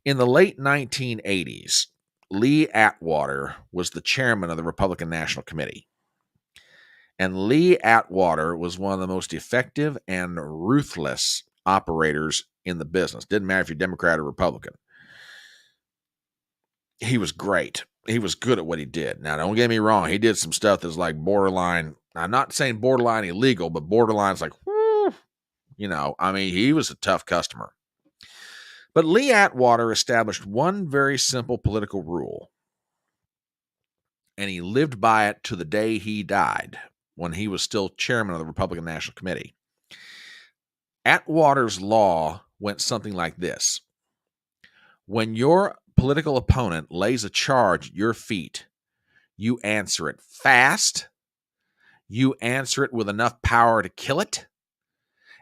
In the late 1980s, Lee Atwater was the chairman of the Republican National Committee. And Lee Atwater was one of the most effective and ruthless operators in the business. Didn't matter if you're Democrat or Republican. He was great. He was good at what he did. Now, don't get me wrong. He did some stuff that's like borderline. I'm not saying borderline illegal, but borderline's like, whoo, he was a tough customer. But Lee Atwater established one very simple political rule, and he lived by it to the day he died when he was still chairman of the Republican National Committee. Atwater's law went something like this. When your political opponent lays a charge at your feet, you answer it fast, you answer it with enough power to kill it,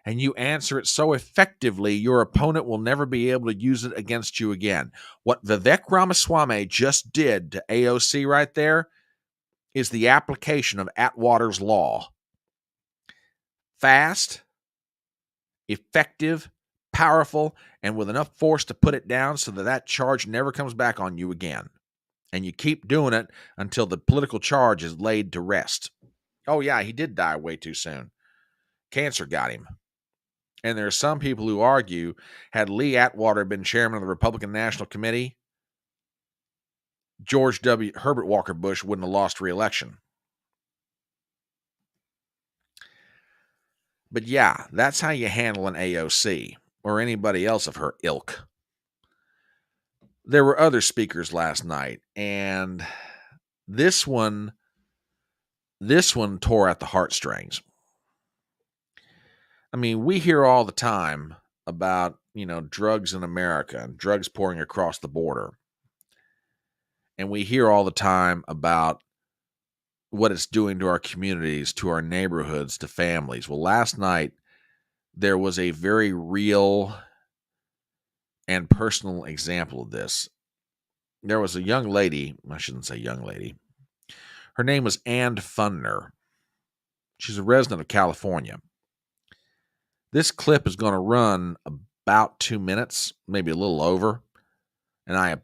and you answer it so effectively your opponent will never be able to use it against you again. What Vivek Ramaswamy just did to AOC right there is the application of Atwater's law. Fast, effective, powerful, and with enough force to put it down so that charge never comes back on you again. And you keep doing it until the political charge is laid to rest. Oh yeah, he did die way too soon. Cancer got him. And there are some people who argue, had Lee Atwater been chairman of the Republican National Committee, Herbert Walker Bush wouldn't have lost re-election. But yeah, that's how you handle an AOC or anybody else of her ilk. There were other speakers last night, and this one tore at the heartstrings. I mean, we hear all the time about, drugs in America and drugs pouring across the border. And we hear all the time about what it's doing to our communities, to our neighborhoods, to families. Well, last night, there was a very real and personal example of this. There was a young lady, I shouldn't say young lady. Her name was Ann Funner. She's a resident of California. This clip is going to run about 2 minutes, maybe a little over. And I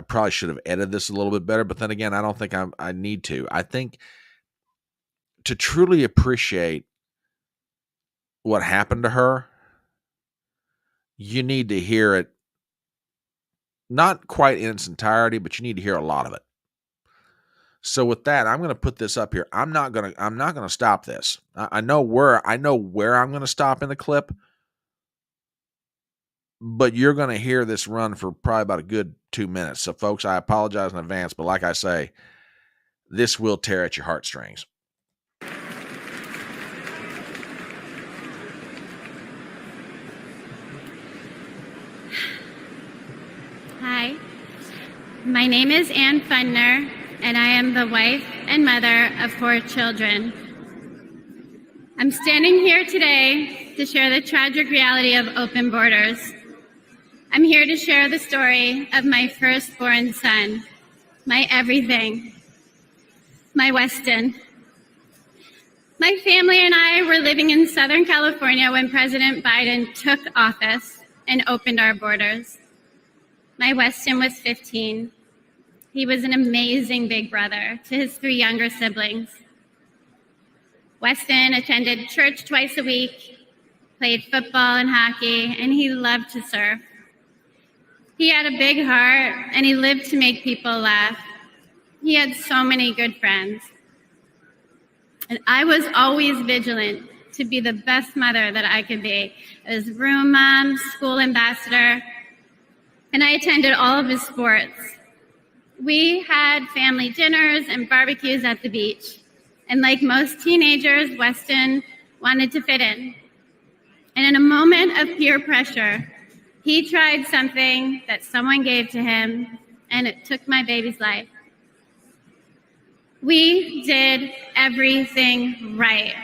probably should have edited this a little bit better, but then again, I don't think I need to. I think to truly appreciate what happened to her, you need to hear it, not quite in its entirety, but you need to hear a lot of it. So with that, I'm going to put this up here. I'm not going to stop this. I know where I'm going to stop in the clip, but you're going to hear this run for probably about a good 2 minutes. So, folks, I apologize in advance, but like I say, this will tear at your heartstrings. Hi, my name is Ann Fundner, and I am the wife and mother of 4 children. I'm standing here today to share the tragic reality of open borders. I'm here to share the story of my firstborn son, my everything, my Weston. My family and I were living in Southern California when President Biden took office and opened our borders. My Weston was 15. He was an amazing big brother to his 3 younger siblings. Weston attended church twice a week, played football and hockey, and he loved to surf. He had a big heart, and he lived to make people laugh. He had so many good friends. And I was always vigilant to be the best mother that I could be. I was room mom, school ambassador, and I attended all of his sports. We had family dinners and barbecues at the beach. And like most teenagers, Weston wanted to fit in. And in a moment of peer pressure, he tried something that someone gave to him, and it took my baby's life. We did everything right.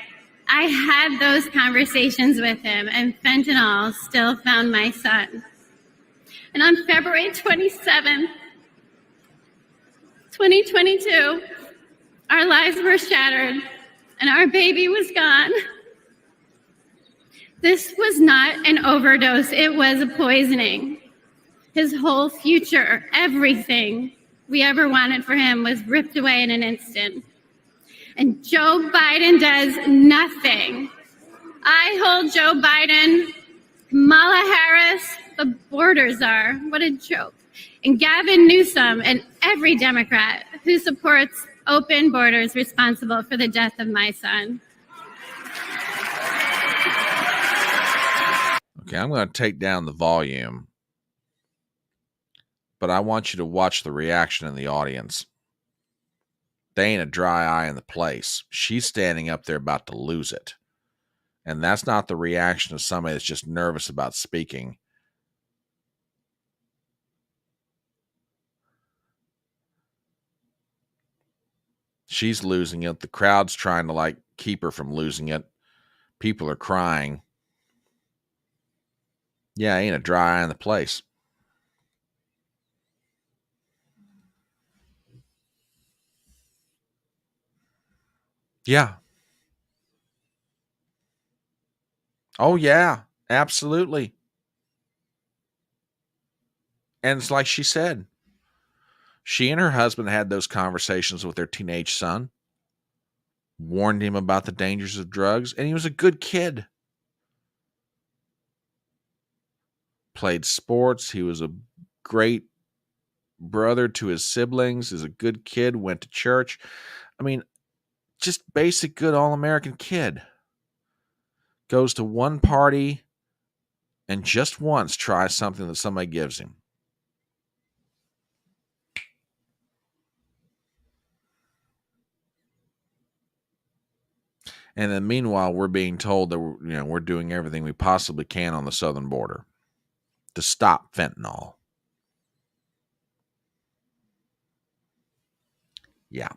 I had those conversations with him, and fentanyl still found my son. And on February 27th, 2022, our lives were shattered, and our baby was gone. This was not an overdose, it was a poisoning. His whole future, everything we ever wanted for him was ripped away in an instant. And Joe Biden does nothing. I hold Joe Biden, Kamala Harris, the borders are, what a joke, and Gavin Newsom and every Democrat who supports open borders responsible for the death of my son. Okay, I'm going to take down the volume, but I want you to watch the reaction in the audience. They ain't a dry eye in the place. She's standing up there about to lose it. And that's not the reaction of somebody that's just nervous about speaking. She's losing it. The crowd's trying to keep her from losing it. People are crying. Yeah, ain't a dry eye in the place. Yeah. Oh, yeah, absolutely. And it's like she said, she and her husband had those conversations with their teenage son, warned him about the dangers of drugs, and he was a good kid. Played sports. He was a great brother to his siblings, is a good kid, went to church. I mean, just basic good all-American kid. Goes to one party and just once tries something that somebody gives him. And then meanwhile, we're being told that we're doing everything we possibly can on the southern border to stop fentanyl. Yeah.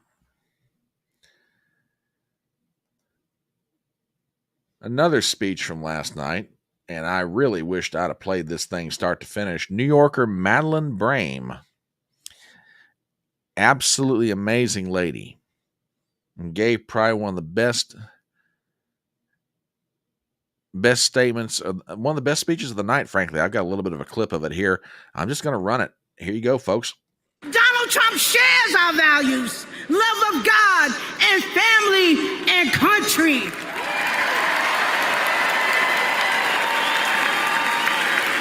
Another speech from last night, and I really wished I'd have played this thing start to finish. New Yorker Madeleine Brame. Absolutely amazing lady. And gave probably one of the best statements, one of the best speeches of the night, frankly. I've got a little bit of a clip of it here. I'm just going to run it. Here you go, folks. Donald Trump shares our values, love of God and family and country.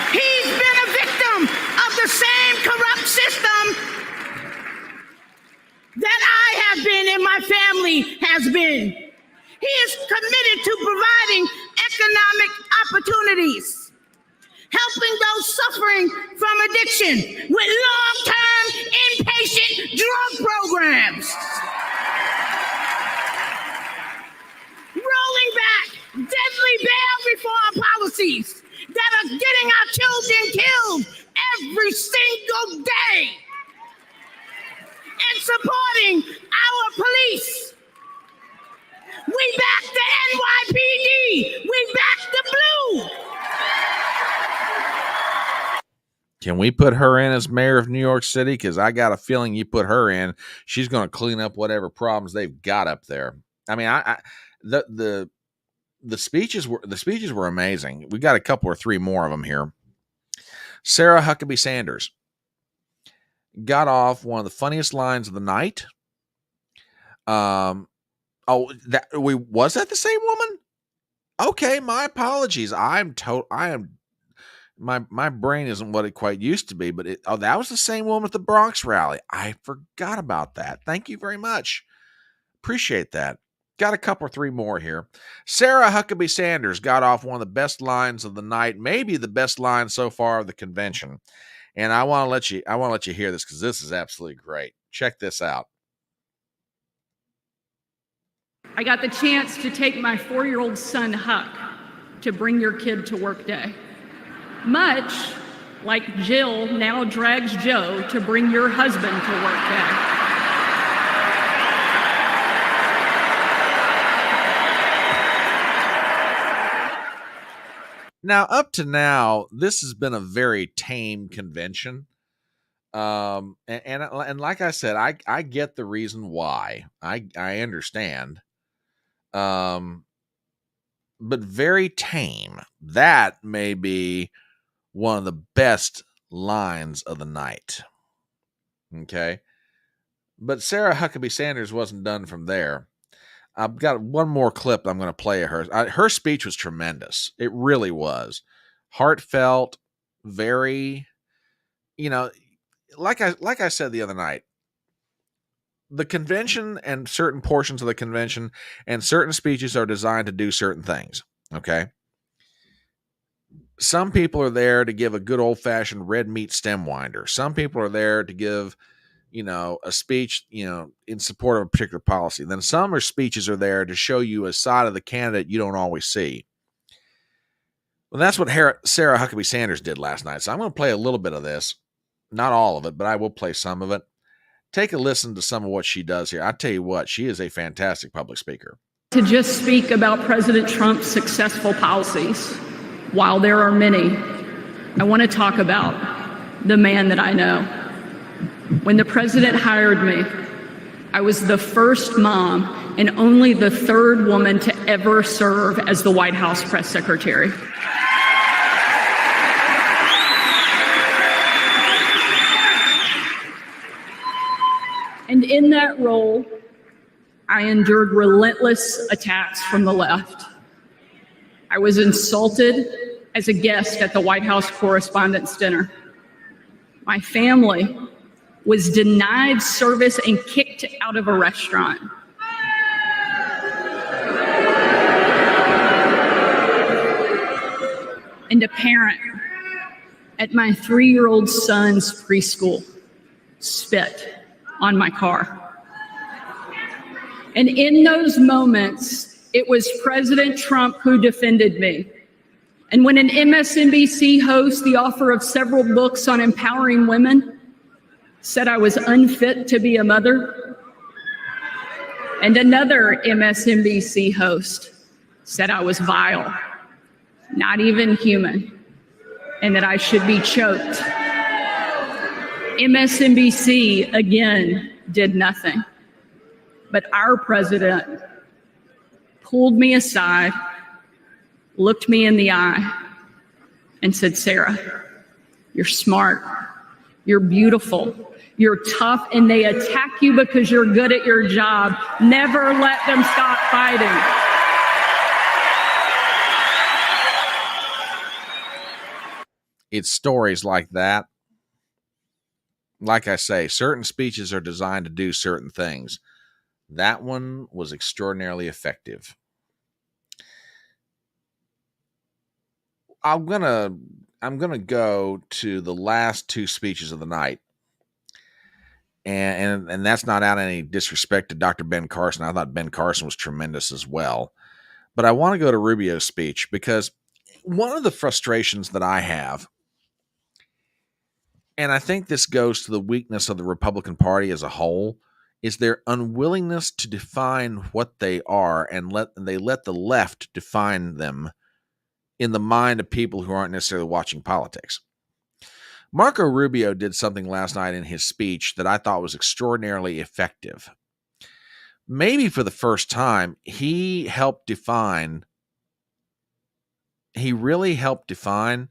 He's been a victim of the same corrupt system that I have been and my family has been. He is committed to providing economic opportunities, helping those suffering from addiction with long-term inpatient drug programs. Rolling back deadly bail reform policies that are getting our children killed every single day. And supporting our police. We back the NYPD. We back the blue. Can we put her in as mayor of New York City? Because I got a feeling you put her in, she's going to clean up whatever problems they've got up there. I mean, the speeches were amazing. We got a couple or three more of them here. Sarah Huckabee Sanders got off one of the funniest lines of the night. Was that the same woman? Okay, my apologies. My brain isn't what it quite used to be, but that was the same woman at the Bronx rally. I forgot about that. Thank you very much. Appreciate that. Got a couple or three more here. Sarah Huckabee Sanders got off one of the best lines of the night, maybe the best line so far of the convention. And I want to let you hear this because this is absolutely great. Check this out. I got the chance to take my 4-year-old son, Huck, to bring your kid to work day. Much like Jill now drags Joe to bring your husband to work day. Now, up to now, this has been a very tame convention. And like I said, I get the reason why. I understand. But very tame. That may be one of the best lines of the night. Okay. But Sarah Huckabee Sanders wasn't done from there. I've got one more clip I'm going to play of hers. Her speech was tremendous. It really was. Heartfelt, very, like I said the other night, the convention and certain portions of the convention and certain speeches are designed to do certain things. Okay. Some people are there to give a good old-fashioned red meat stem winder. Some people are there to give, a speech, in support of a particular policy. Then some speeches are there to show you a side of the candidate you don't always see. Well, that's what Sarah Huckabee Sanders did last night. So I'm going to play a little bit of this. Not all of it, but I will play some of it. Take a listen to some of what she does here. I tell you what, she is a fantastic public speaker. To just speak about President Trump's successful policies, while there are many, I want to talk about the man that I know. When the president hired me, I was the first mom and only the third woman to ever serve as the White House press secretary. And in that role, I endured relentless attacks from the left. I was insulted as a guest at the White House Correspondents' Dinner. My family was denied service and kicked out of a restaurant. And a parent at my 3-year-old son's preschool spit on my car. And in those moments, it was President Trump who defended me. And when an MSNBC host, the author of several books on empowering women, said I was unfit to be a mother, and another MSNBC host said I was vile, not even human, and that I should be choked, MSNBC again did nothing. But our president pulled me aside, looked me in the eye, and said, "Sarah, you're smart, you're beautiful, you're tough, and they attack you because you're good at your job. Never let them stop fighting." It's stories like that. Like I say, certain speeches are designed to do certain things. That one was extraordinarily effective. I'm going to I'm going to go to the last two speeches of the night. And that's not out any disrespect to Dr. Ben Carson. I thought Ben Carson was tremendous as well. But I want to go to Rubio's speech because one of the frustrations that I have, and I think this goes to the weakness of the Republican Party as a whole, is their unwillingness to define what they are, and they let the left define them in the mind of people who aren't necessarily watching politics. Marco Rubio did something last night in his speech that I thought was extraordinarily effective. Maybe for the first time, he really helped define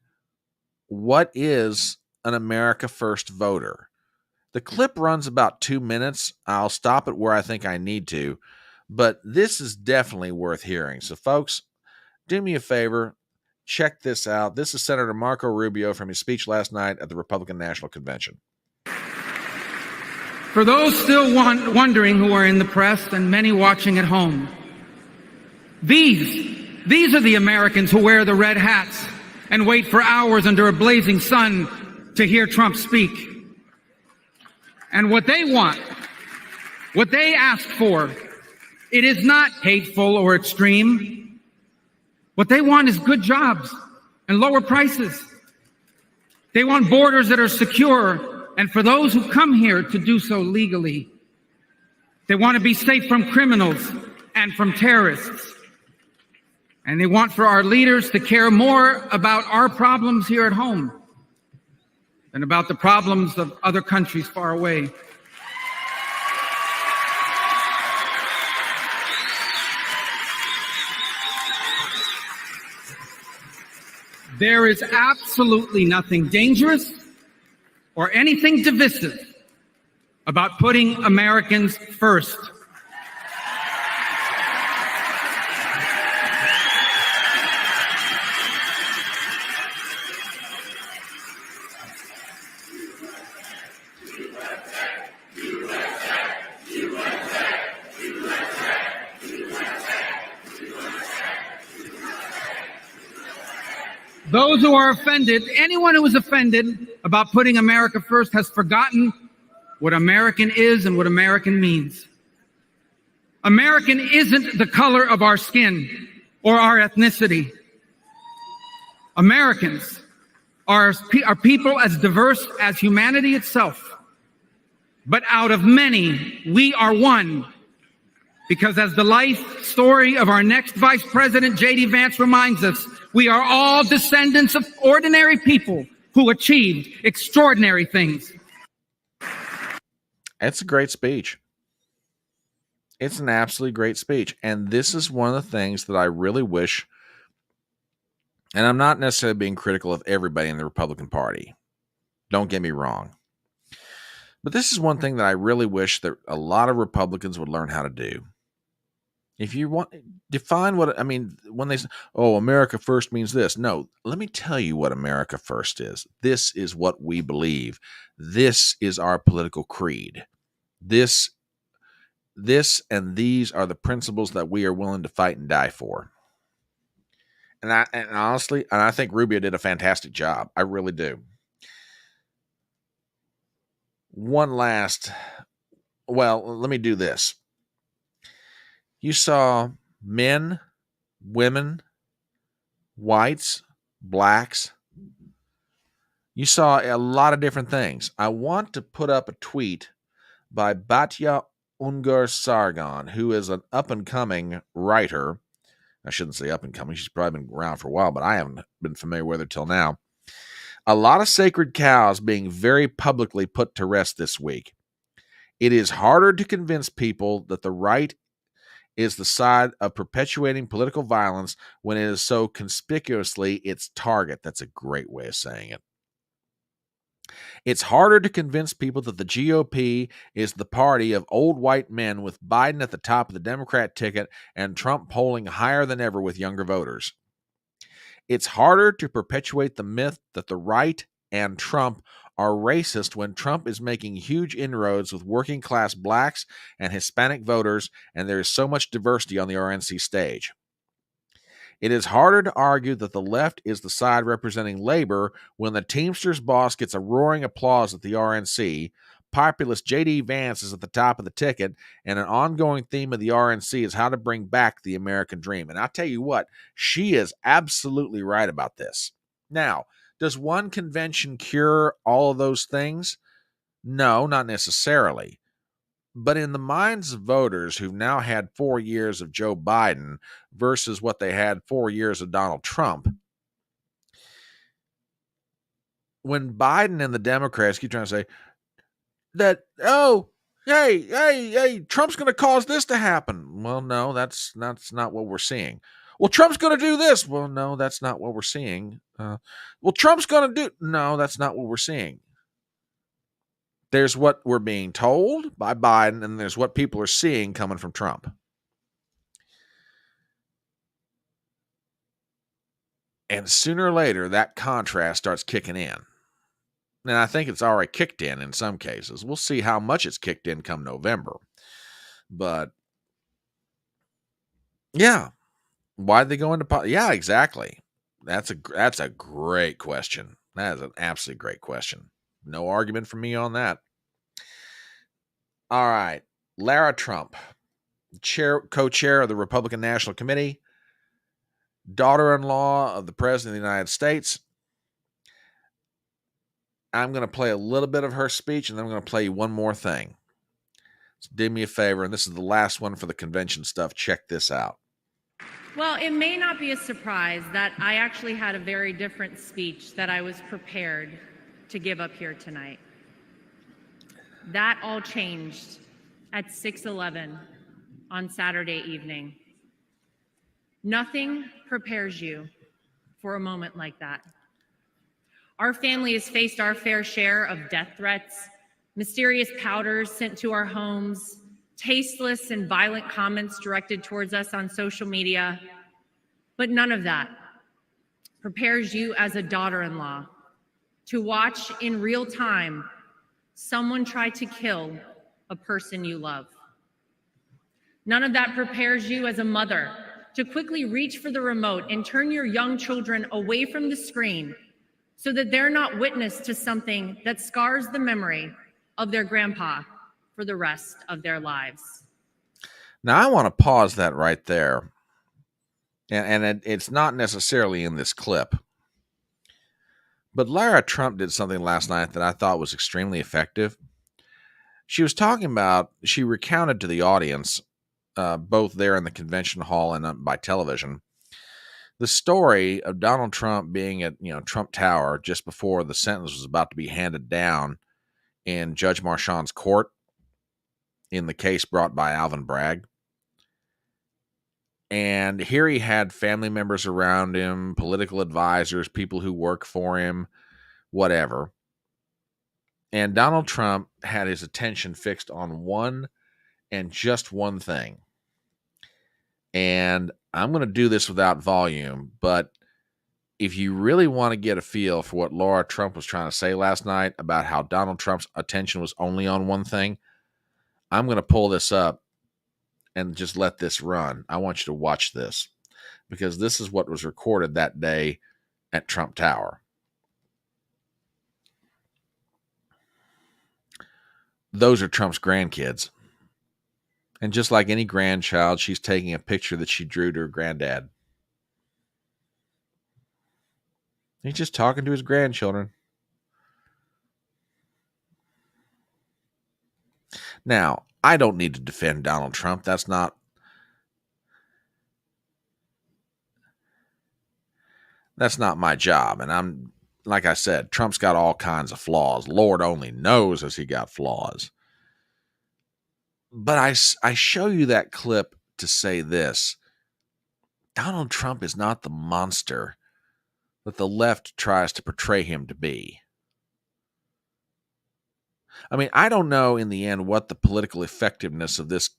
what is an America First voter. The clip runs about 2 minutes. I'll stop it where I think I need to, but this is definitely worth hearing. So folks, do me a favor, check this out. This is Senator Marco Rubio from his speech last night at the Republican National Convention. For those still wondering who are in the press and many watching at home, these are the Americans who wear the red hats and wait for hours under a blazing sun to hear Trump speak. And what they want, what they ask for, it is not hateful or extreme. What they want is good jobs and lower prices. They want borders that are secure, and for those who come here to do so legally. They want to be safe from criminals and from terrorists. And they want for our leaders to care more about our problems here at home than about the problems of other countries far away. There is absolutely nothing dangerous or anything divisive about putting Americans first. Those who are offended, anyone who is offended about putting America first has forgotten what American is and what American means. American isn't the color of our skin or our ethnicity. Americans are people as diverse as humanity itself. But out of many, we are one. Because as the life story of our next Vice President, J.D. Vance, reminds us, we are all descendants of ordinary people who achieved extraordinary things. It's a great speech. It's an absolutely great speech. And this is one of the things that I really wish, and I'm not necessarily being critical of everybody in the Republican Party. Don't get me wrong. But this is one thing that I really wish that a lot of Republicans would learn how to do. If you want, define what, I mean, when they say, oh, America first means this. No, let me tell you what America first is. This is what we believe. This is our political creed. This and these are the principles that we are willing to fight and die for. And honestly, I think Rubio did a fantastic job. I really do. Let me do this. You saw men, women, whites, blacks. You saw a lot of different things. I want to put up a tweet by Batya Ungar Sargon, who is an up-and-coming writer. I shouldn't say up-and-coming. She's probably been around for a while, but I haven't been familiar with her till now. A lot of sacred cows being very publicly put to rest this week. It is harder to convince people that the right is the side of perpetuating political violence when it is so conspicuously its target. That's a great way of saying it. It's harder to convince people that the GOP is the party of old white men with Biden at the top of the Democrat ticket and Trump polling higher than ever with younger voters. It's harder to perpetuate the myth that the right and Trump are racist when Trump is making huge inroads with working class blacks and Hispanic voters, and there is so much diversity on the RNC stage. It is harder to argue that the left is the side representing labor when the Teamsters boss gets a roaring applause at the RNC, populist J.D. Vance is at the top of the ticket, and an ongoing theme of the RNC is how to bring back the American dream. And I tell you what, she is absolutely right about this. Now, does one convention cure all of those things? No, not necessarily. But in the minds of voters who've now had 4 years of Joe Biden versus what they had 4 years of Donald Trump, when Biden and the Democrats keep trying to say that, oh, hey, Trump's going to cause this to happen. Well, no, that's not what we're seeing. Well, Trump's going to do this. Well, no, that's not what we're seeing. Well, Trump's going to do... No, that's not what we're seeing. There's what we're being told by Biden, and there's what people are seeing coming from Trump. And sooner or later, that contrast starts kicking in. And I think it's already kicked in some cases. We'll see how much it's kicked in come November. But, yeah. Why'd they go into... Yeah, exactly. That's a great question. That is an absolutely great question. No argument from me on that. All right. Lara Trump, co-chair of the Republican National Committee, daughter-in-law of the President of the United States. I'm going to play a little bit of her speech, and then I'm going to play you one more thing. So do me a favor, and this is the last one for the convention stuff. Check this out. Well, it may not be a surprise that I actually had a very different speech that I was prepared to give up here tonight. That all changed at 6:11 on Saturday evening. Nothing prepares you for a moment like that. Our family has faced our fair share of death threats, mysterious powders sent to our homes, tasteless and violent comments directed towards us on social media, but none of that prepares you as a daughter-in-law to watch in real time someone try to kill a person you love. None of that prepares you as a mother to quickly reach for the remote and turn your young children away from the screen so that they're not witness to something that scars the memory of their grandpa for the rest of their lives. Now, I want to pause that right there. And it's not necessarily in this clip. But Lara Trump did something last night that I thought was extremely effective. She was talking about, she recounted to the audience, both there in the convention hall and by television, the story of Donald Trump being at Trump Tower just before the sentence was about to be handed down in Judge Marchand's court in the case brought by Alvin Bragg. And here he had family members around him, political advisors, people who work for him, whatever. And Donald Trump had his attention fixed on one and just one thing. And I'm going to do this without volume, but if you really want to get a feel for what Lara Trump was trying to say last night about how Donald Trump's attention was only on one thing, I'm going to pull this up and just let this run. I want you to watch this because this is what was recorded that day at Trump Tower. Those are Trump's grandkids. And just like any grandchild, she's taking a picture that she drew to her granddad. He's just talking to his grandchildren. Now, I don't need to defend Donald Trump. That's not my job. And like I said, Trump's got all kinds of flaws. Lord only knows has he got flaws. But I show you that clip to say this. Donald Trump is not the monster that the left tries to portray him to be. I mean, I don't know in the end what the political effectiveness of this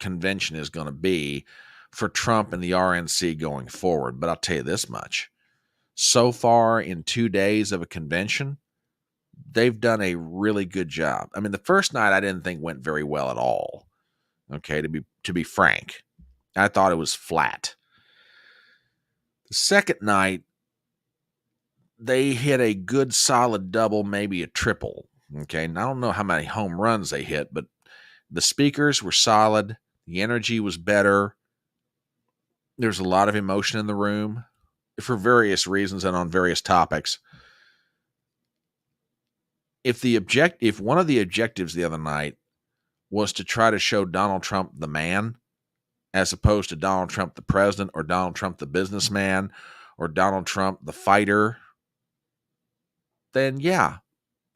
convention is going to be for Trump and the RNC going forward, but I'll tell you this much. So far in 2 days of a convention, they've done a really good job. I mean, the first night I didn't think went very well at all. Okay, to be frank. I thought it was flat. The second night, they hit a good solid double, maybe a triple. Okay, and I don't know how many home runs they hit, but the speakers were solid. The energy was better. There's a lot of emotion in the room for various reasons and on various topics. If one of the objectives the other night was to try to show Donald Trump the man, as opposed to Donald Trump the president, or Donald Trump the businessman, or Donald Trump the fighter, then yeah,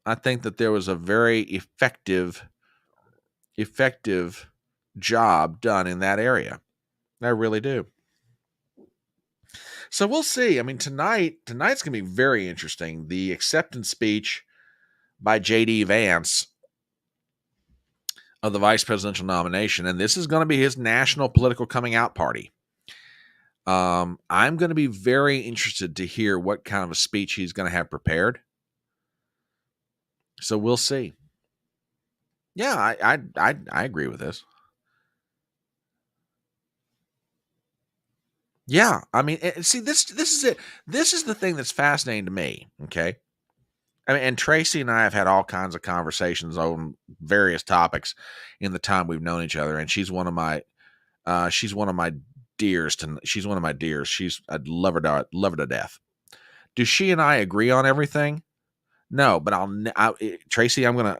I think that there was a very effective job done in that area. I really do. So we'll see. I mean, tonight's going to be very interesting. The acceptance speech by J.D. Vance of the vice presidential nomination, and this is going to be his national political coming out party. I'm going to be very interested to hear what kind of a speech he's going to have prepared. So we'll see. Yeah, I agree with this. Yeah, I mean, see, this is it. This is the thing that's fascinating to me. Okay, I mean, and Tracy and I have had all kinds of conversations on various topics in the time we've known each other, and she's one of my dears. She's one of my dears. I'd love her to death. Do she and I agree on everything? No, but Tracy, I'm gonna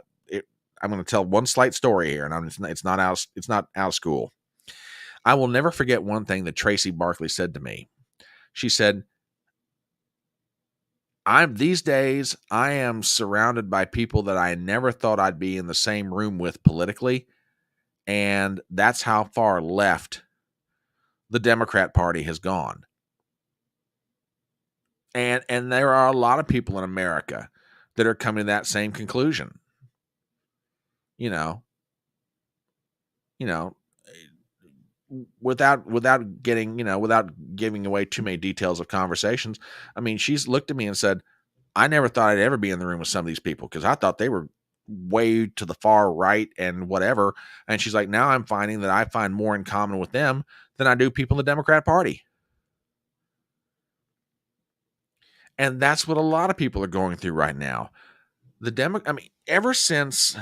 tell one slight story here, and it's not out of school. I will never forget one thing that Tracy Barkley said to me. She said, these days, I am surrounded by people that I never thought I'd be in the same room with politically, and that's how far left the Democrat Party has gone. And there are a lot of people in America that are coming to that same conclusion. You know, without giving away too many details of conversations. I mean, she's looked at me and said, I never thought I'd ever be in the room with some of these people because I thought they were way to the far right and whatever. And she's like, now I'm finding that I find more in common with them than I do people in the Democrat Party. And that's what a lot of people are going through right now. Ever since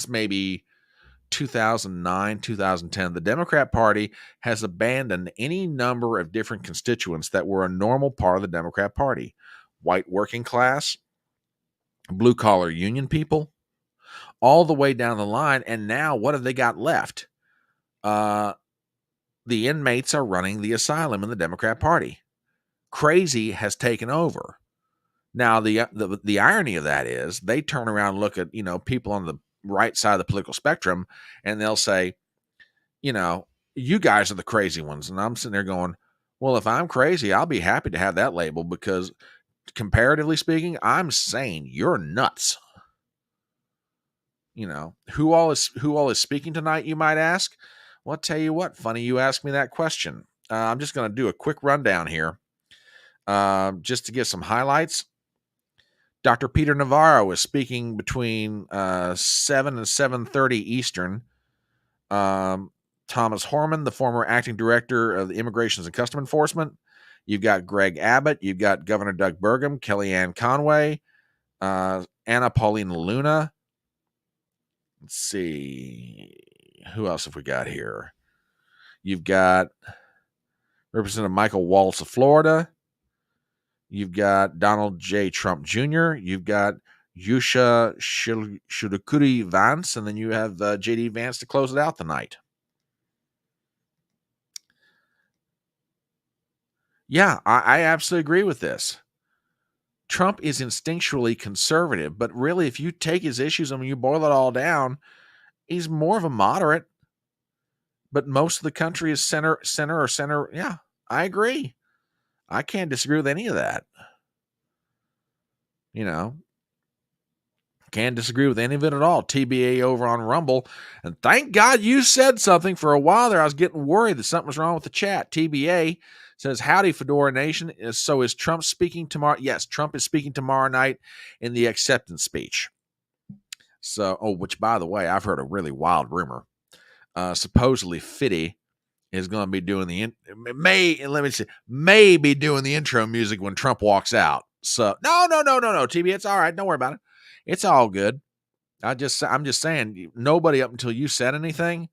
maybe 2009, 2010, the Democrat Party has abandoned any number of different constituents that were a normal part of the Democrat Party. White working class, blue-collar union people, all the way down the line. And now what have they got left? The inmates are running the asylum in the Democrat Party. Crazy has taken over. Now, the irony of that is they turn around and look at, people on the right side of the political spectrum, and they'll say, you guys are the crazy ones. And I'm sitting there going, well, if I'm crazy, I'll be happy to have that label because comparatively speaking, I'm sane. You're nuts. Who all is speaking tonight, you might ask? Well, I'll tell you what, funny you ask me that question. I'm just going to do a quick rundown here just to give some highlights. Dr. Peter Navarro is speaking between 7 and 7:30 Eastern. Thomas Horman, the former acting director of the Immigrations and Custom Enforcement. You've got Greg Abbott. You've got Governor Doug Burgum, Kellyanne Conway, Anna Paulina Luna. Let's see. Who else have we got here? You've got Representative Michael Waltz of Florida. You've got Donald J. Trump Jr. You've got Yusha Shudakuri Vance, and then you have J.D. Vance to close it out tonight. Yeah, I absolutely agree with this. Trump is instinctually conservative, but really, if you take his issues and when you boil it all down, he's more of a moderate. But most of the country is center. Yeah, I agree. I can't disagree with any of that. Can't disagree with any of it at all. TBA over on Rumble. And thank God you said something. For a while there, I was getting worried that something was wrong with the chat. TBA says, howdy, Fedora Nation. So is Trump speaking tomorrow? Yes, Trump is speaking tomorrow night in the acceptance speech. So, which, by the way, I've heard a really wild rumor. Supposedly Fiddy is going to be doing may be doing the intro music when Trump walks out. So no, TB, it's all right. Don't worry about it. It's all good. I'm just saying, nobody up until you said anything.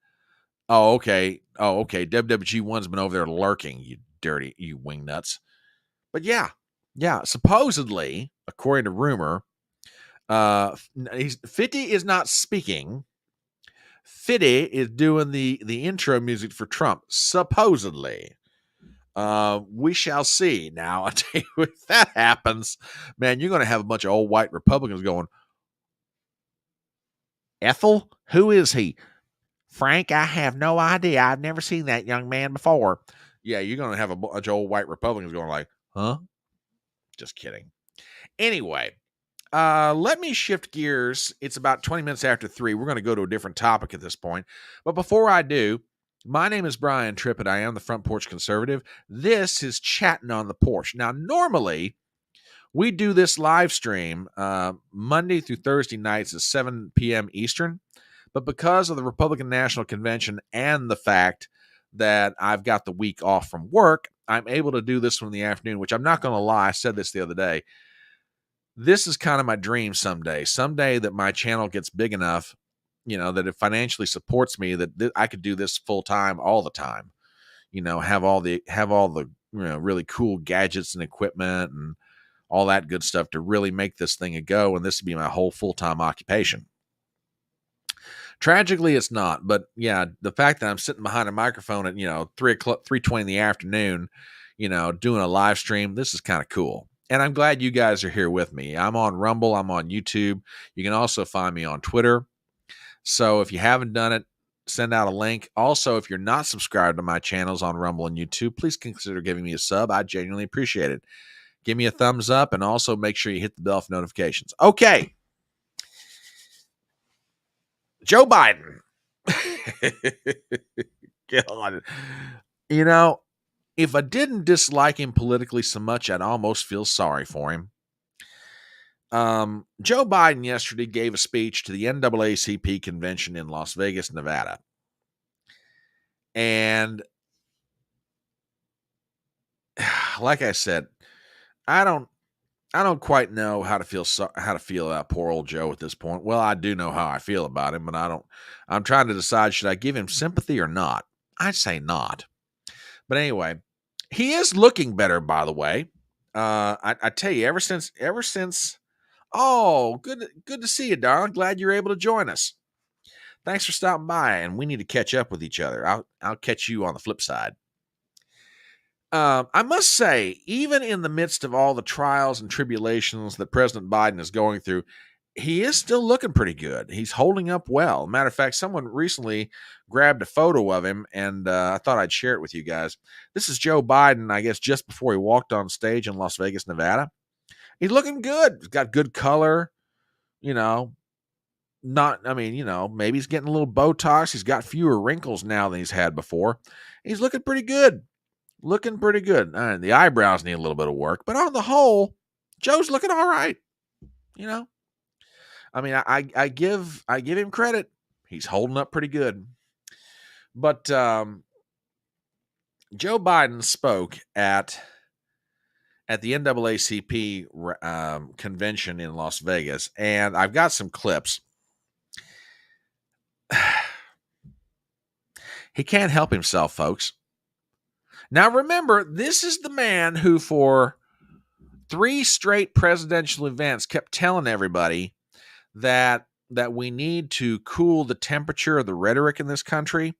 Oh, okay. WWG1's been over there lurking, you wing nuts. But yeah. Supposedly, according to rumor, 50 is not speaking. 50 is doing the intro music for Trump, supposedly. We shall see. Now, I tell you, if that happens, man, you're going to have a bunch of old white Republicans going, Ethel, who is he? Frank, I have no idea. I've never seen that young man before. Yeah, you're going to have a bunch of old white Republicans going like, huh? Just kidding. Anyway, let me shift gears. It's about 20 minutes after 3. We're going to go to a different topic at this point. But before I do, my name is Brian Trippett. I am the Front Porch Conservative. This is Chattin On The Porch. Now, normally, we do this live stream Monday through Thursday nights at 7 p.m. Eastern. But because of the Republican National Convention and the fact that I've got the week off from work, I'm able to do this one in the afternoon, which I'm not going to lie. I said this the other day. This is kind of my dream someday that my channel gets big enough, that it financially supports me, that I could do this full time all the time, have all the really cool gadgets and equipment and all that good stuff to really make this thing a go. And this would be my whole full-time occupation. Tragically, it's not, but yeah, the fact that I'm sitting behind a microphone at, 3:20 in the afternoon, doing a live stream, this is kind of cool. And I'm glad you guys are here with me. I'm on Rumble. I'm on YouTube. You can also find me on Twitter. So if you haven't done it, send out a link. Also, if you're not subscribed to my channels on Rumble and YouTube, please consider giving me a sub. I genuinely appreciate it. Give me a thumbs up and also make sure you hit the bell for notifications. Okay. Joe Biden. God. If I didn't dislike him politically so much, I'd almost feel sorry for him. Joe Biden yesterday gave a speech to the NAACP convention in Las Vegas, Nevada. And like I said, I don't quite know how to feel about poor old Joe at this point. Well, I do know how I feel about him, but I'm trying to decide, should I give him sympathy or not? I'd say not. But anyway, he is looking better, by the way. I tell you, ever since, oh, good to see you, darling. Glad you're able to join us. Thanks for stopping by, and we need to catch up with each other. I'll catch you on the flip side. I must say, even in the midst of all the trials and tribulations that President Biden is going through, he is still looking pretty good. He's holding up well. Matter of fact, someone recently grabbed a photo of him, and I thought I'd share it with you guys. This is Joe Biden, I guess, just before he walked on stage in Las Vegas, Nevada. He's looking good. He's got good color, maybe he's getting a little Botox. He's got fewer wrinkles now than he's had before. He's looking pretty good. The eyebrows need a little bit of work, but on the whole, Joe's looking all right. I give him credit. He's holding up pretty good. But Joe Biden spoke at the NAACP convention in Las Vegas, and I've got some clips. He can't help himself, folks. Now, remember, this is the man who, for 3 straight presidential events, kept telling everybody that we need to cool the temperature of the rhetoric in this country,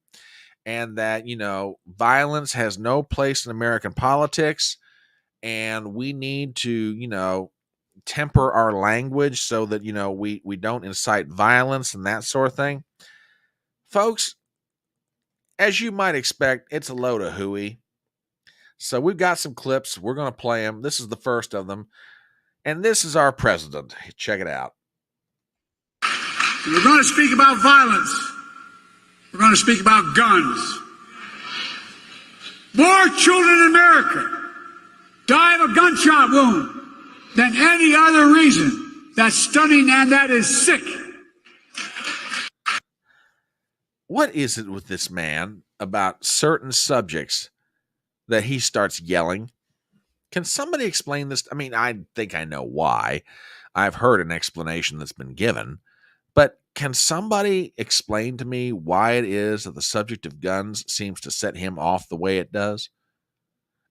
and that, violence has no place in American politics, and we need to, temper our language so that, we don't incite violence and that sort of thing. Folks, as you might expect, it's a load of hooey. So we've got some clips. We're going to play them. This is the first of them. And this is our president. Check it out. We're going to speak about violence. We're going to speak about guns. More children in America die of a gunshot wound than any other reason. That's stunning and that is sick. what is it with this man about certain subjects that he starts yelling? Can somebody explain this? I mean, I think I know why. I've heard an explanation that's been given, but can somebody explain to me why it is that the subject of guns seems to set him off the way it does?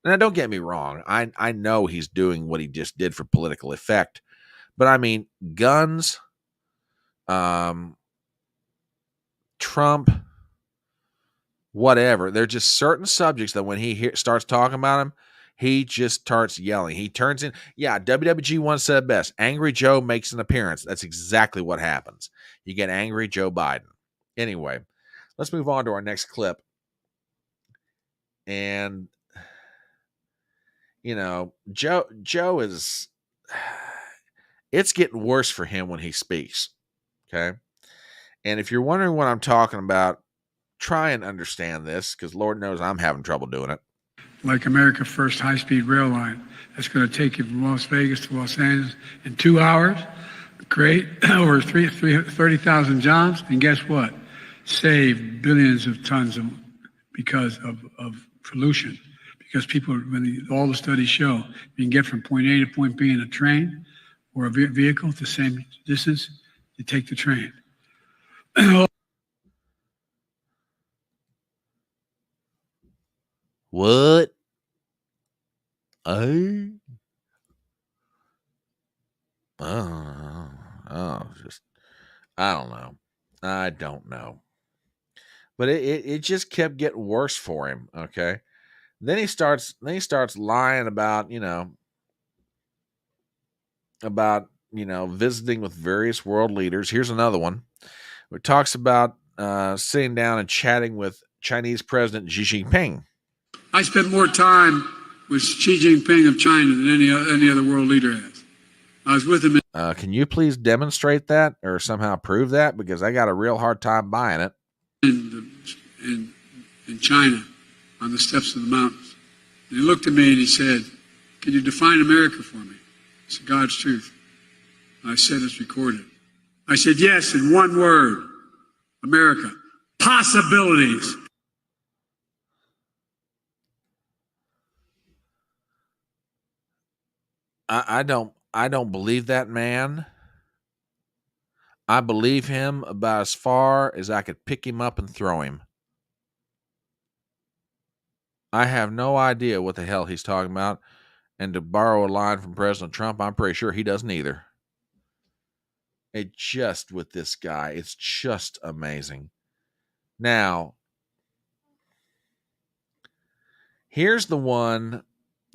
Now, don't get me wrong. I know he's doing what he just did for political effect, but I mean, guns, Trump, whatever. They're just certain subjects that when he starts talking about them, he just starts yelling. He turns in. Yeah, WWG once said best. Angry Joe makes an appearance. That's exactly what happens. You get angry Joe Biden. Anyway, let's move on to our next clip. And, you know, Joe is, it's getting worse for him when he speaks. Okay. And if you're wondering what I'm talking about, try and understand this, because Lord knows I'm having trouble doing it. Like America's first high-speed rail line that's going to take you from Las Vegas to Los Angeles in 2 hours, create over 30,000 jobs, and guess what? Save billions of tons because of pollution. Because people, all the studies show, you can get from point A to point B in a train or a vehicle the same distance, you take the train. What? Oh, just, I don't know. I don't know. But it just kept getting worse for him. Okay. Then he starts lying about, visiting with various world leaders. Here's another one. It talks about sitting down and chatting with Chinese President Xi Jinping. I spent more time with Xi Jinping of China than any other world leader has. I was with him. Can you please demonstrate that or somehow prove that? Because I got a real hard time buying it. In China, on the steps of the mountains. And he looked at me and he said, "Can you define America for me?" I said, "God's truth." I said, "It's recorded." I said, "Yes, in one word, America, possibilities." I don't believe that man. I believe him about as far as I could pick him up and throw him. I have no idea what the hell he's talking about. And to borrow a line from President Trump, I'm pretty sure he doesn't either. It just, with this guy, it's just amazing. Now, here's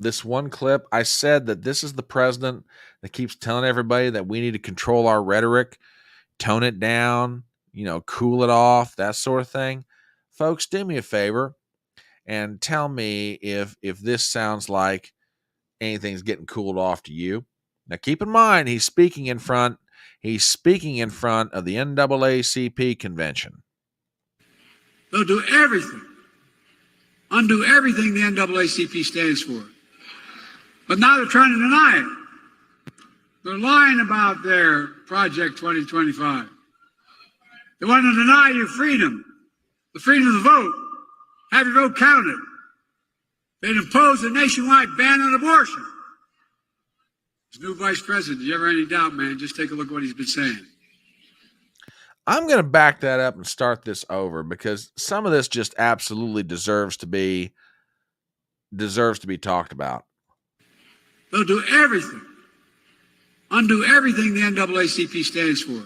this one clip. I said that this is the president that keeps telling everybody that we need to control our rhetoric, tone it down, cool it off, that sort of thing. Folks, do me a favor and tell me if this sounds like anything's getting cooled off to you. Now, keep in mind, he's speaking in front of the NAACP convention. They'll do everything, undo everything the NAACP stands for. But now they're trying to deny it. They're lying about their Project 2025. They want to deny you freedom, the freedom to vote, have your vote counted. They'd impose a nationwide ban on abortion. This new vice president, do you ever have any doubt, man? Just take a look at what he's been saying. I'm going to back that up and start this over because some of this just absolutely deserves to be talked about. They'll do everything, undo everything the NAACP stands for.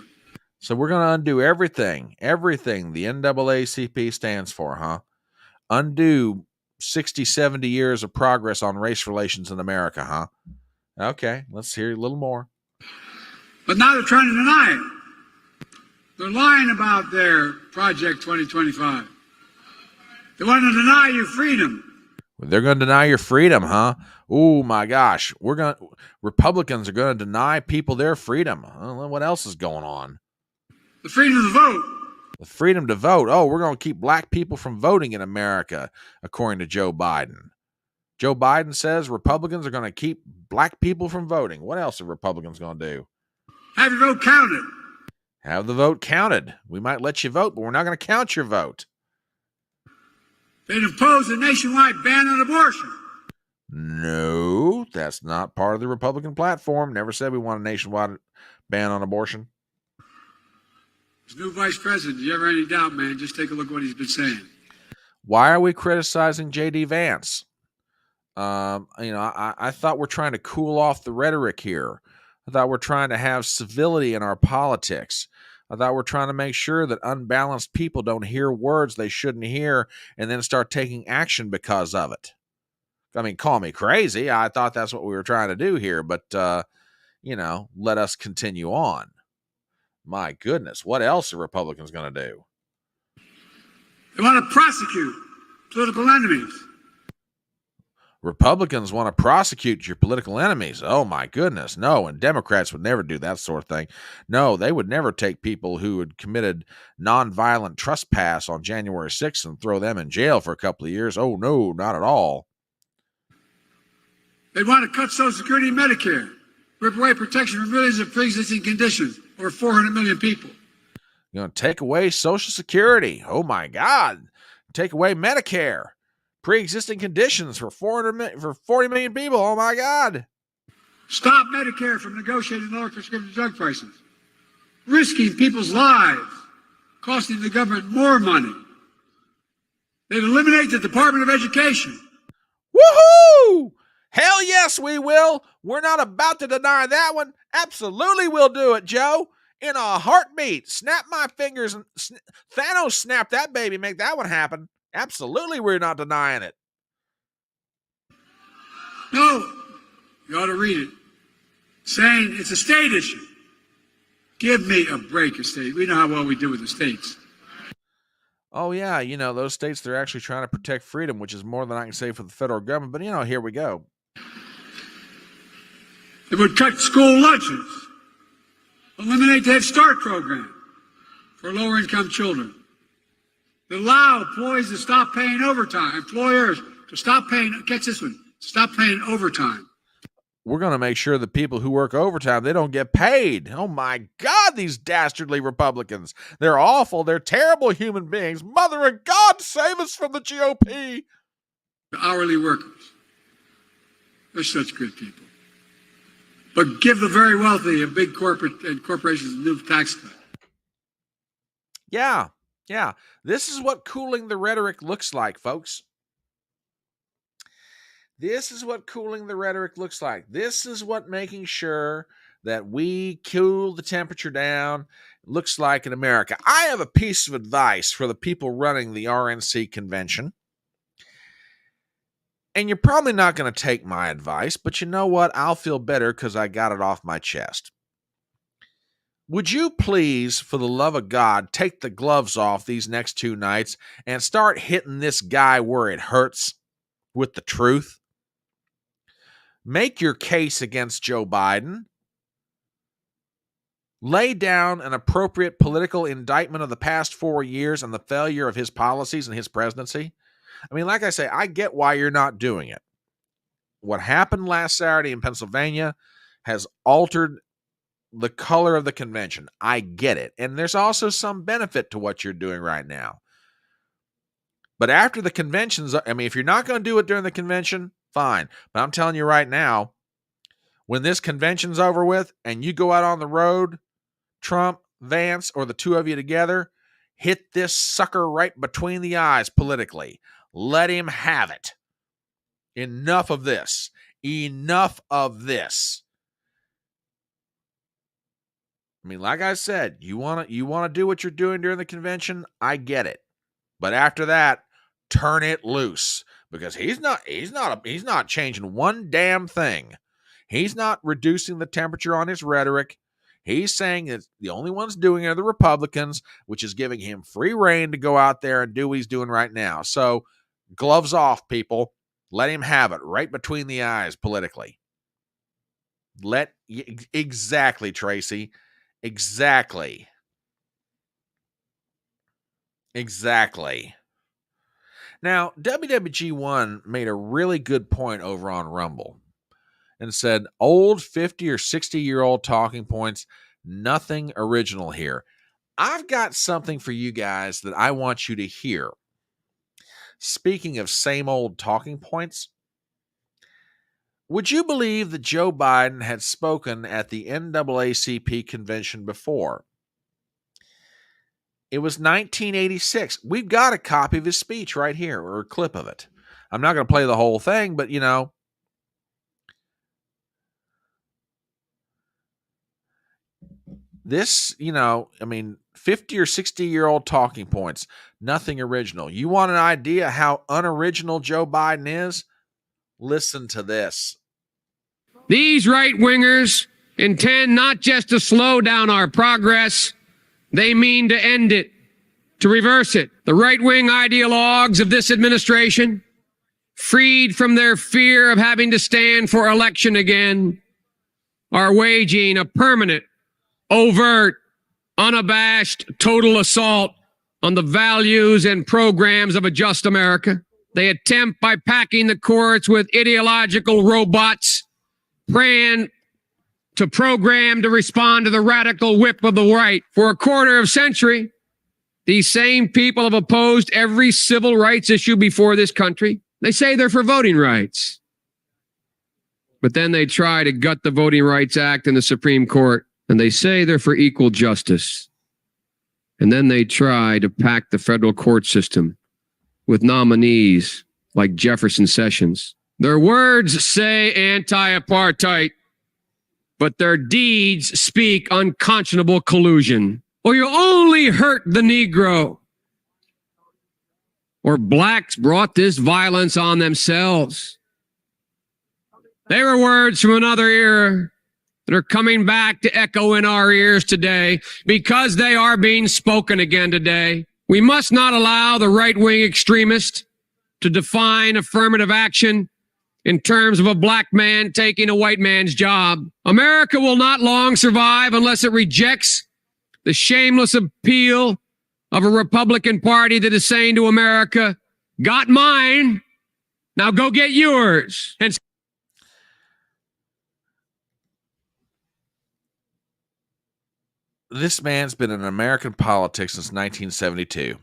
So we're going to undo everything the NAACP stands for, huh? Undo 60, 70 years of progress on race relations in America, huh? Okay, let's hear a little more. But now they're trying to deny it. They're lying about their Project 2025. They want to deny you freedom. They're going to deny your freedom, huh? Oh my gosh, Republicans are going to deny people their freedom. What else is going on? The freedom to vote. The freedom to vote. Oh, we're going to keep black people from voting in America, according to Joe Biden. Joe Biden says Republicans are going to keep black people from voting. What else are Republicans going to do? Have your vote counted. Have the vote counted. We might let you vote, but we're not going to count your vote. They'd impose a nationwide ban on abortion. No, that's not part of the Republican platform. Never said we want a nationwide ban on abortion. His new vice president, do you ever have any doubt, man? Just take a look at what he's been saying. Why are we criticizing J.D. Vance? I thought we're trying to cool off the rhetoric here. I thought we're trying to have civility in our politics. I thought we're trying to make sure that unbalanced people don't hear words they shouldn't hear and then start taking action because of it. I mean, call me crazy. I thought that's what we were trying to do here, but, let us continue on. My goodness, what else are Republicans going to do? They want to prosecute political enemies. Republicans want to prosecute your political enemies. Oh, my goodness. No, and Democrats would never do that sort of thing. No, they would never take people who had committed nonviolent trespass on January 6th and throw them in jail for a couple of years. Oh, no, not at all. They want to cut Social Security and Medicare, rip away protection from millions of pre-existing conditions, over 400 million people. You're going to take away Social Security. Oh, my God. Take away Medicare. Pre-existing conditions for 40 million people. Oh, my God. Stop Medicare from negotiating lower prescription drug prices, risking people's lives, costing the government more money. They'd eliminate the Department of Education. Woohoo! Hell yes, we will. We're not about to deny that one. Absolutely we'll do it, Joe. In a heartbeat. Snap my fingers. And Thanos snapped that baby. Make that one happen. Absolutely, we're not denying it. No, you ought to read it. Saying it's a state issue. Give me a break, a state. We know how well we do with the states. Oh, yeah, those states, they're actually trying to protect freedom, which is more than I can say for the federal government. But, here we go. It would cut school lunches, eliminate the Head Start program for lower-income children, allow employees to stop paying overtime, employers to stop paying, catch this one, stop paying overtime. We're going to make sure the people who work overtime, they don't get paid. Oh, my God, these dastardly Republicans. They're awful. They're terrible human beings. Mother of God, save us from the GOP. The hourly workers. They're such good people. But give the very wealthy and big corporations a new tax cut. Yeah. This is what cooling the rhetoric looks like, folks. This is what cooling the rhetoric looks like. This is what making sure that we cool the temperature down looks like in America. I have a piece of advice for the people running the RNC convention. And you're probably not going to take my advice, but you know what? I'll feel better because I got it off my chest. Would you please, for the love of God, take the gloves off these next 2 nights and start hitting this guy where it hurts with the truth? Make your case against Joe Biden. Lay down an appropriate political indictment of the past 4 years and the failure of his policies and his presidency. I mean, like I say, I get why you're not doing it. What happened last Saturday in Pennsylvania has altered the color of the convention. I get it. And there's also some benefit to what you're doing right now. But after the conventions, if you're not going to do it during the convention, fine. But I'm telling you right now, when this convention's over with and you go out on the road, Trump, Vance, or the two of you together, hit this sucker right between the eyes politically. Let him have it. Enough of this. Enough of this. Like I said, you want to do what you're doing during the convention? I get it. But after that, turn it loose, because he's not changing one damn thing. He's not reducing the temperature on his rhetoric. He's saying that the only ones doing it are the Republicans, which is giving him free rein to go out there and do what he's doing right now. So gloves off, people. Let him have it right between the eyes politically. Exactly, Tracy. Exactly. Now, WWG1 made a really good point over on Rumble and said old 50 or 60-year-old talking points, Nothing original here. I've got something for you guys that I want you to hear. Speaking of same old talking points, would you believe that Joe Biden had spoken at the NAACP convention before? It was 1986. We've got a copy of his speech right here, or a clip of it. I'm not going to play the whole thing, but this, 50 or 60-year-old talking points, nothing original. You want an idea how unoriginal Joe Biden is? Listen to this. These right-wingers intend not just to slow down our progress, they mean to end it, to reverse it. The right-wing ideologues of this administration, freed from their fear of having to stand for election again, are waging a permanent, overt, unabashed, total assault on the values and programs of a just America. They attempt by packing the courts with ideological robots, praying to program to respond to the radical whip of the right. For a quarter of a century, these same people have opposed every civil rights issue before this country. They say they're for voting rights. But then they try to gut the Voting Rights Act in the Supreme Court, and they say they're for equal justice. And then they try to pack the federal court system with nominees like Jefferson Sessions. Their words say anti-apartheid, but their deeds speak unconscionable collusion. Or you only hurt the Negro. Or blacks brought this violence on themselves. They were words from another era that are coming back to echo in our ears today because they are being spoken again today. We must not allow the right-wing extremist to define affirmative action in terms of a black man taking a white man's job. America will not long survive unless it rejects the shameless appeal of a Republican Party that is saying to America, got mine, now go get yours. And this man's been in American politics since 1972.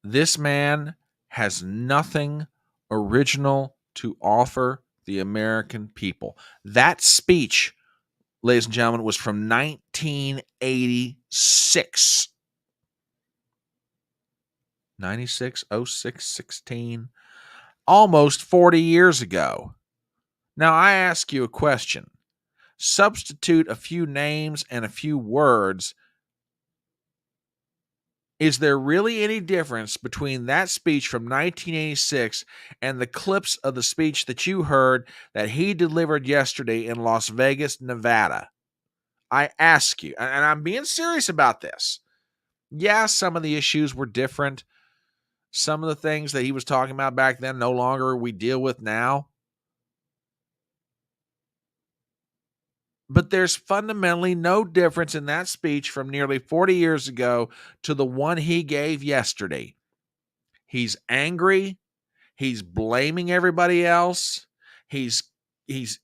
This man has nothing original to offer the American people. That speech, ladies and gentlemen, was from 1986. 96, 06, 16, almost 40 years ago. Now, I ask you a question. Substitute a few names and a few words. Is there really any difference between that speech from 1986 and the clips of the speech that you heard that he delivered yesterday in Las Vegas, Nevada? I ask you, and I'm being serious about this. Yeah, some of the issues were different. Some of the things that he was talking about back then no longer we deal with now. But there's fundamentally no difference in that speech from nearly 40 years ago to the one he gave yesterday. He's angry. He's blaming everybody else. He's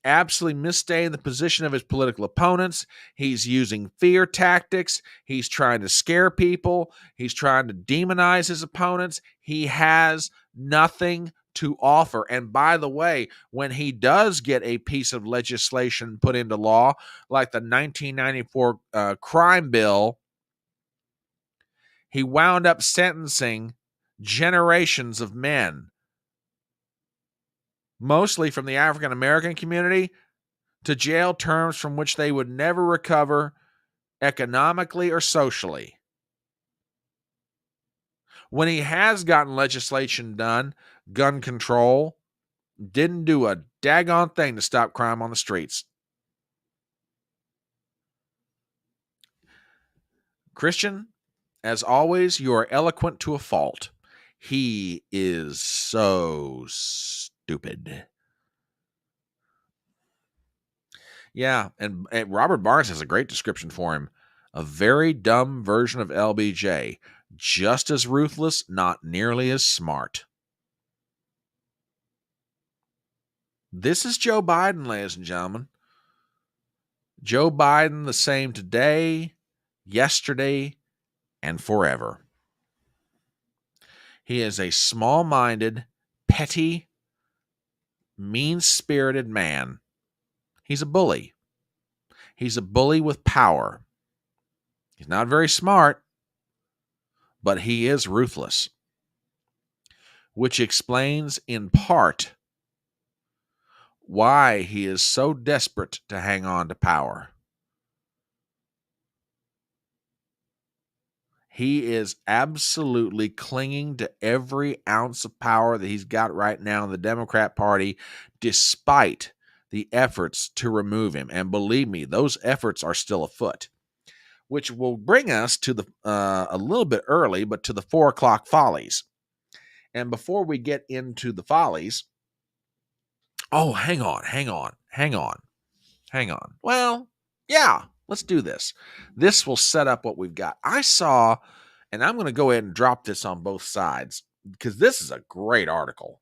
absolutely misstating the position of his political opponents. He's using fear tactics. He's trying to scare people. He's trying to demonize his opponents. He has nothing to offer. And by the way, when he does get a piece of legislation put into law, like the 1994 crime bill, he wound up sentencing generations of men, mostly from the African American community, to jail terms from which they would never recover economically or socially. When he has gotten legislation done, gun control, didn't do a daggone thing to stop crime on the streets. Christian, as always, you are eloquent to a fault. He is so stupid. Yeah, and Robert Barnes has a great description for him. A very dumb version of LBJ. Just as ruthless, not nearly as smart. This is Joe Biden, ladies and gentlemen. Joe Biden the same today, yesterday, and forever. He is a small-minded, petty, mean-spirited man. He's a bully. He's a bully with power. He's not very smart, but he is ruthless, which explains in part why he is so desperate to hang on to power. He is absolutely clinging to every ounce of power that he's got right now in the Democrat Party, despite the efforts to remove him. And believe me, those efforts are still afoot, which will bring us to the a little bit early, but to the 4 o'clock Follies. And before we get into the Follies, hang on. Well, yeah, let's do this. This will set up what we've got. I saw, and I'm going to go ahead and drop this on both sides because this is a great article.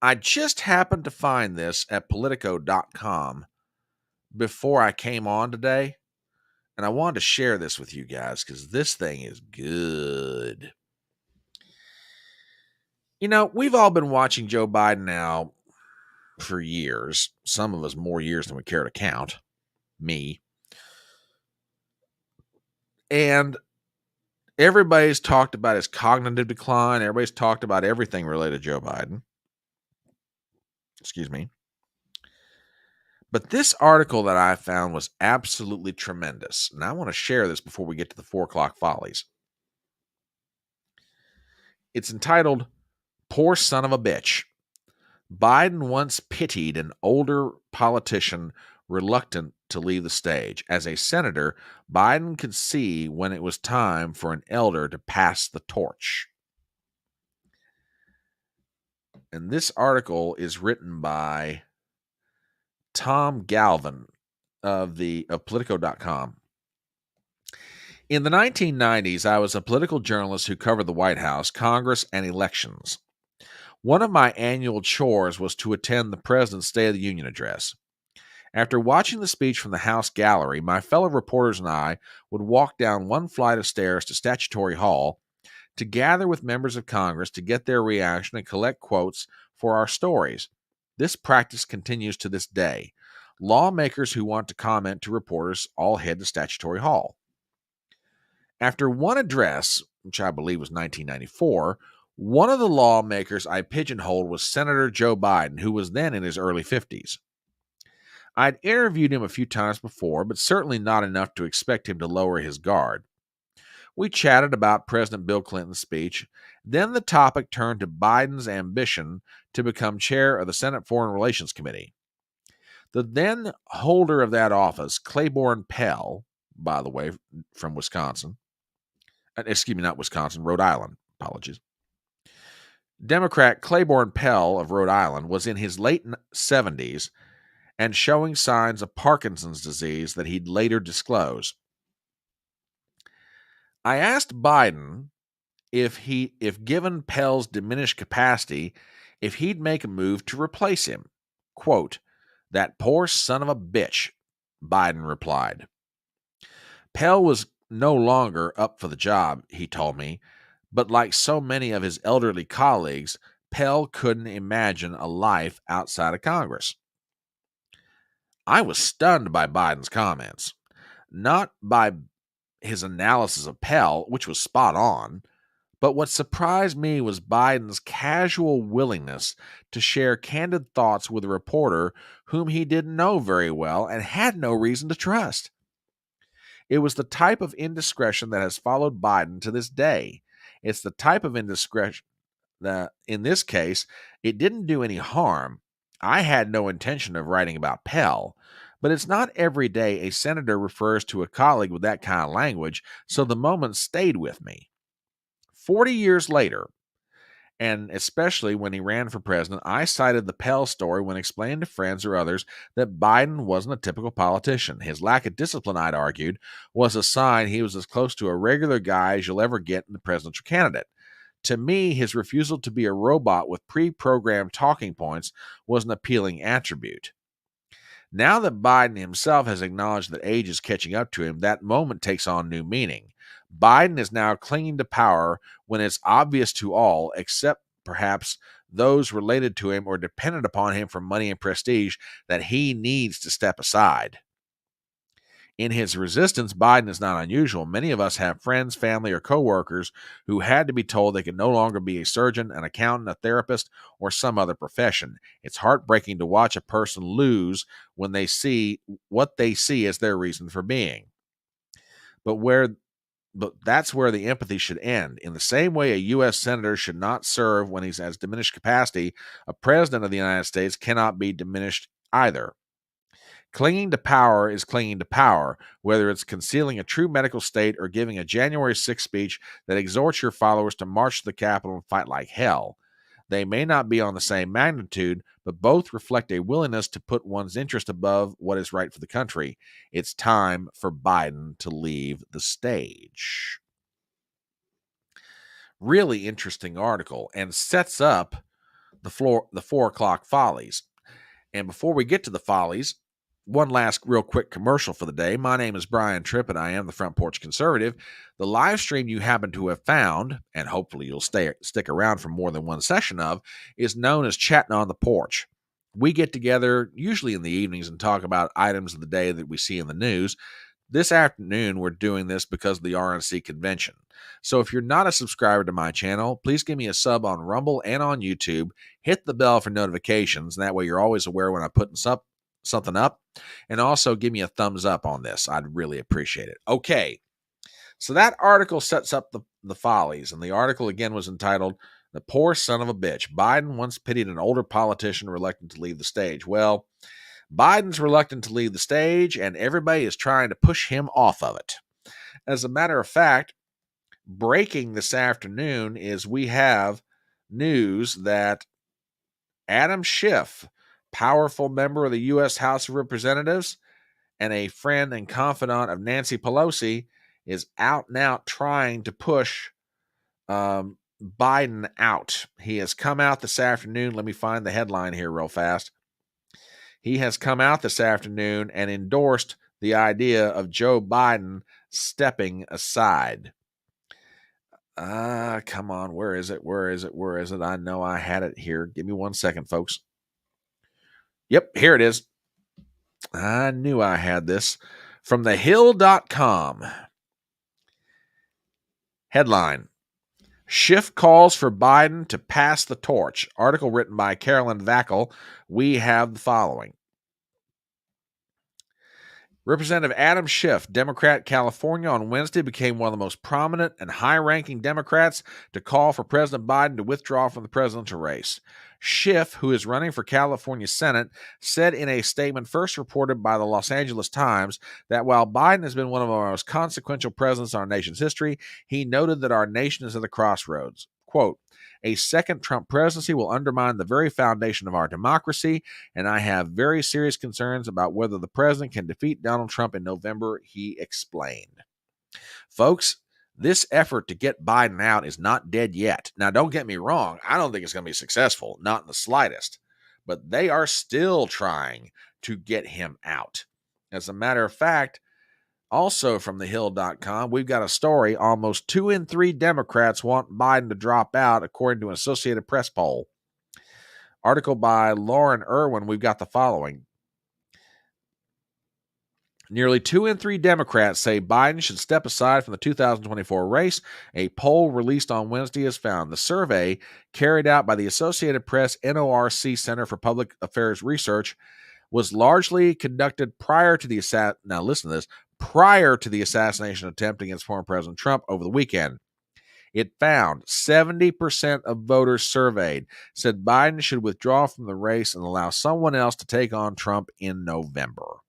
I just happened to find this at Politico.com before I came on today, and I wanted to share this with you guys because this thing is good. You know, we've all been watching Joe Biden now for years, some of us more years than we care to count, me. And everybody's talked about his cognitive decline. Everybody's talked about everything related to Joe Biden. Excuse me. But this article that I found was absolutely tremendous. And I want to share this before we get to the 4 o'clock Follies. It's entitled, Poor Son of a Bitch. Biden once pitied an older politician reluctant to leave the stage. As a senator, Biden could see when it was time for an elder to pass the torch. And this article is written by Tom Galvin of Politico.com. In the 1990s, I was a political journalist who covered the White House, Congress, and elections. One of my annual chores was to attend the President's State of the Union address. After watching the speech from the House gallery, my fellow reporters and I would walk down one flight of stairs to Statutory Hall to gather with members of Congress to get their reaction and collect quotes for our stories. This practice continues to this day. Lawmakers who want to comment to reporters all head to Statutory Hall. After one address, which I believe was 1994, one of the lawmakers I pigeonholed was Senator Joe Biden, who was then in his early 50s. I'd interviewed him a few times before, but certainly not enough to expect him to lower his guard. We chatted about President Bill Clinton's speech. Then the topic turned to Biden's ambition to become chair of the Senate Foreign Relations Committee. The then holder of that office, Claiborne Pell, by the way, from Wisconsin, Rhode Island, apologies. Democrat Claiborne Pell of Rhode Island was in his late 70s and showing signs of Parkinson's disease that he'd later disclose. I asked Biden if given Pell's diminished capacity, if he'd make a move to replace him. Quote, "That poor son of a bitch," Biden replied. Pell was no longer up for the job, he told me, but like so many of his elderly colleagues, Pell couldn't imagine a life outside of Congress. I was stunned by Biden's comments, not by his analysis of Pell, which was spot on, but what surprised me was Biden's casual willingness to share candid thoughts with a reporter whom he didn't know very well and had no reason to trust. It was the type of indiscretion that has followed Biden to this day. It's the type of indiscretion that, in this case, it didn't do any harm. I had no intention of writing about Pell, but it's not every day a senator refers to a colleague with that kind of language, so the moment stayed with me. 40 years later, and especially when he ran for president, I cited the Pell story when explaining to friends or others that Biden wasn't a typical politician. His lack of discipline, I'd argued, was a sign he was as close to a regular guy as you'll ever get in the presidential candidate. To me, his refusal to be a robot with pre-programmed talking points was an appealing attribute. Now that Biden himself has acknowledged that age is catching up to him, that moment takes on new meaning. Biden is now clinging to power when it's obvious to all, except perhaps those related to him or dependent upon him for money and prestige, that he needs to step aside. In his resistance, Biden is not unusual. Many of us have friends, family, or coworkers who had to be told they could no longer be a surgeon, an accountant, a therapist, or some other profession. It's heartbreaking to watch a person lose when they see what they see as their reason for being. But that's where the empathy should end. In the same way a U.S. senator should not serve when he's has diminished capacity, a president of the United States cannot be diminished either. Clinging to power is clinging to power, whether it's concealing a true medical state or giving a January 6th speech that exhorts your followers to march to the Capitol and fight like hell. They may not be on the same magnitude, but both reflect a willingness to put one's interest above what is right for the country. It's time for Biden to leave the stage. Really interesting article, and sets up the 4 o'clock Follies. And before we get to the Follies, one last real quick commercial for the day. My name is Brian Tripp, and I am the Front Porch Conservative. The live stream you happen to have found, and hopefully you'll stick around for more than one session of, is known as Chattin On The Porch. We get together usually in the evenings and talk about items of the day that we see in the news. This afternoon, we're doing this because of the RNC convention. So if you're not a subscriber to my channel, please give me a sub on Rumble and on YouTube. Hit the bell for notifications, and that way you're always aware when I'm putting something up, and also give me a thumbs up on this. I'd really appreciate it. Okay, so that article sets up the Follies, and the article again was entitled "The Poor Son of a Bitch. Biden once pitied an older politician reluctant to leave the stage." Well, Biden's reluctant to leave the stage, and everybody is trying to push him off of it. As a matter of fact, breaking this afternoon is we have news that Adam Schiff, powerful member of the U.S. House of Representatives and a friend and confidant of Nancy Pelosi, is out and out trying to push Biden out. He has come out this afternoon. Let me find the headline here real fast. He has come out this afternoon and endorsed the idea of Joe Biden stepping aside. Come on. Where is it? I know I had it here. Give me 1 second, folks. Yep, here it is. I knew I had this. From thehill.com. Headline: Schiff calls for Biden to pass the torch. Article written by Carolyn Vackel. We have the following. Representative Adam Schiff, Democrat, California, on Wednesday became one of the most prominent and high-ranking Democrats to call for President Biden to withdraw from the presidential race. Schiff, who is running for California Senate, said in a statement first reported by the Los Angeles Times that while Biden has been one of our most consequential presidents in our nation's history, he noted that our nation is at a crossroads. Quote, "A second Trump presidency will undermine the very foundation of our democracy, and I have very serious concerns about whether the president can defeat Donald Trump in November," he explained. Folks, this effort to get Biden out is not dead yet. Now, don't get me wrong. I don't think it's going to be successful, not in the slightest. But they are still trying to get him out. As a matter of fact, also from thehill.com, we've got a story. Almost 2 in 3 Democrats want Biden to drop out, according to an Associated Press poll. Article by Lauren Irwin, we've got the following. Nearly 2 in 3 Democrats say Biden should step aside from the 2024 race. A poll released on Wednesday has found. The survey, carried out by the Associated Press NORC Center for Public Affairs Research, was largely conducted prior to the assassination attempt against former President Trump over the weekend. It found 70% of voters surveyed said Biden should withdraw from the race and allow someone else to take on Trump in November.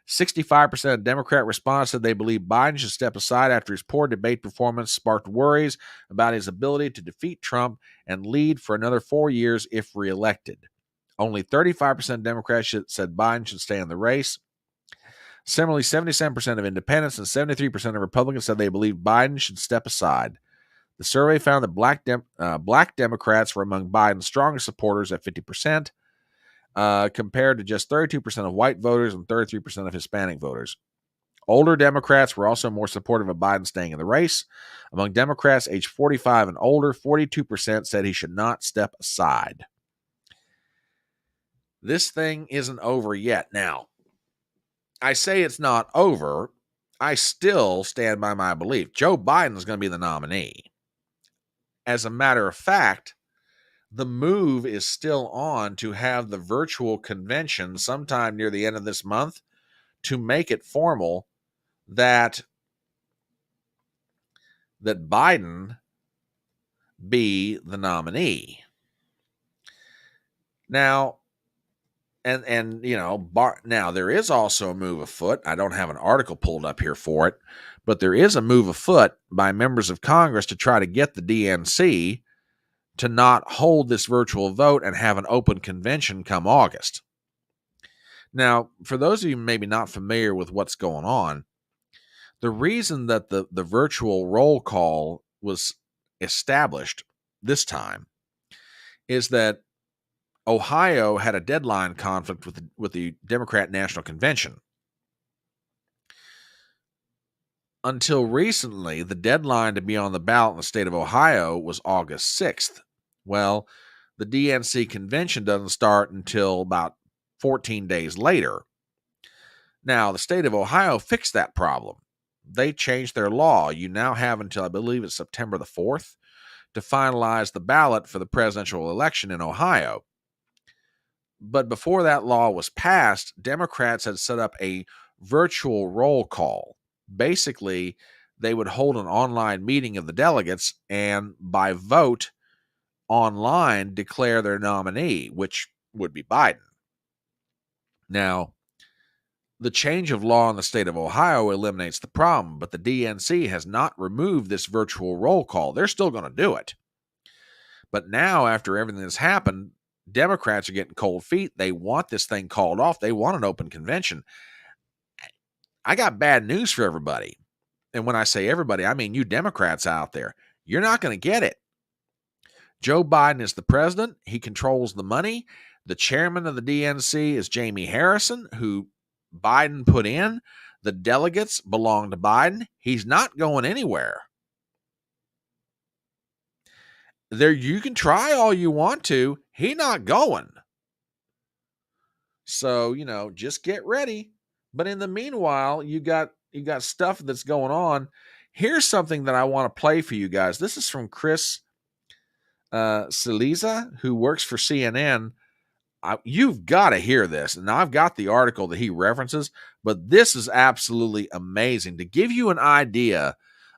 65% of Democrat respondents said they believe Biden should step aside after his poor debate performance sparked worries about his ability to defeat Trump and lead for another 4 years if reelected. Only 35% of Democrats said Biden should stay in the race. Similarly, 77% of independents and 73% of Republicans said they believe Biden should step aside. The survey found that black Democrats were among Biden's strongest supporters at 50%. compared to just 32% of white voters and 33% of Hispanic voters. Older Democrats were also more supportive of Biden staying in the race. Among Democrats aged 45 and older, 42% said he should not step aside. This thing isn't over yet. Now, I say it's not over. I still stand by my belief. Joe Biden is going to be the nominee. As a matter of fact, the move is still on to have the virtual convention sometime near the end of this month to make it formal that Biden be the nominee. Now, and you know, now there is also a move afoot. I don't have an article pulled up here for it, but there is a move afoot by members of Congress to try to get the DNC to not hold this virtual vote and have an open convention come August. Now, for those of you maybe not familiar with what's going on, the reason that the virtual roll call was established this time is that Ohio had a deadline conflict with the Democrat National Convention. Until recently, the deadline to be on the ballot in the state of Ohio was August 6th. Well, the DNC convention doesn't start until about 14 days later. Now, the state of Ohio fixed that problem. They changed their law. You now have until, I believe it's September the 4th, to finalize the ballot for the presidential election in Ohio. But before that law was passed, Democrats had set up a virtual roll call. Basically, they would hold an online meeting of the delegates and by vote online declare their nominee, which would be Biden. Now, the change of law in the state of Ohio eliminates the problem, but the DNC has not removed this virtual roll call. They're still going to do it. But now, after everything that's happened, Democrats are getting cold feet. They want this thing called off. They want an open convention. I got bad news for everybody. And when I say everybody, I mean you Democrats out there. You're not going to get it. Joe Biden is the president. He controls the money. The chairman of the DNC is Jamie Harrison, who Biden put in. The delegates belong to Biden. He's not going anywhere. There, you can try all you want to. He not going. So, you know, just get ready. But in the meanwhile, you got stuff that's going on. Here's something that I want to play for you guys. This is from Chris Cillizza, who works for CNN. You've got to hear this. And I've got the article that he references, but this is absolutely amazing to give you an idea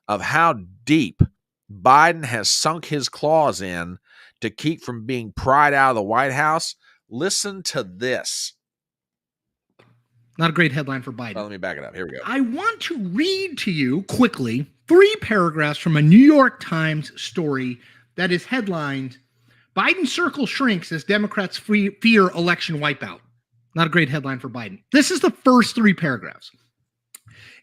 of how deep Biden has sunk his claws in to keep from being pried out of the White House. Listen to this. Not a great headline for Biden. Well, let me back it up. Here we go. I want to read to you quickly 3 paragraphs from a New York Times story that is headlined, Biden circle shrinks as Democrats fear election wipeout. Not a great headline for Biden. This is the first 3 paragraphs.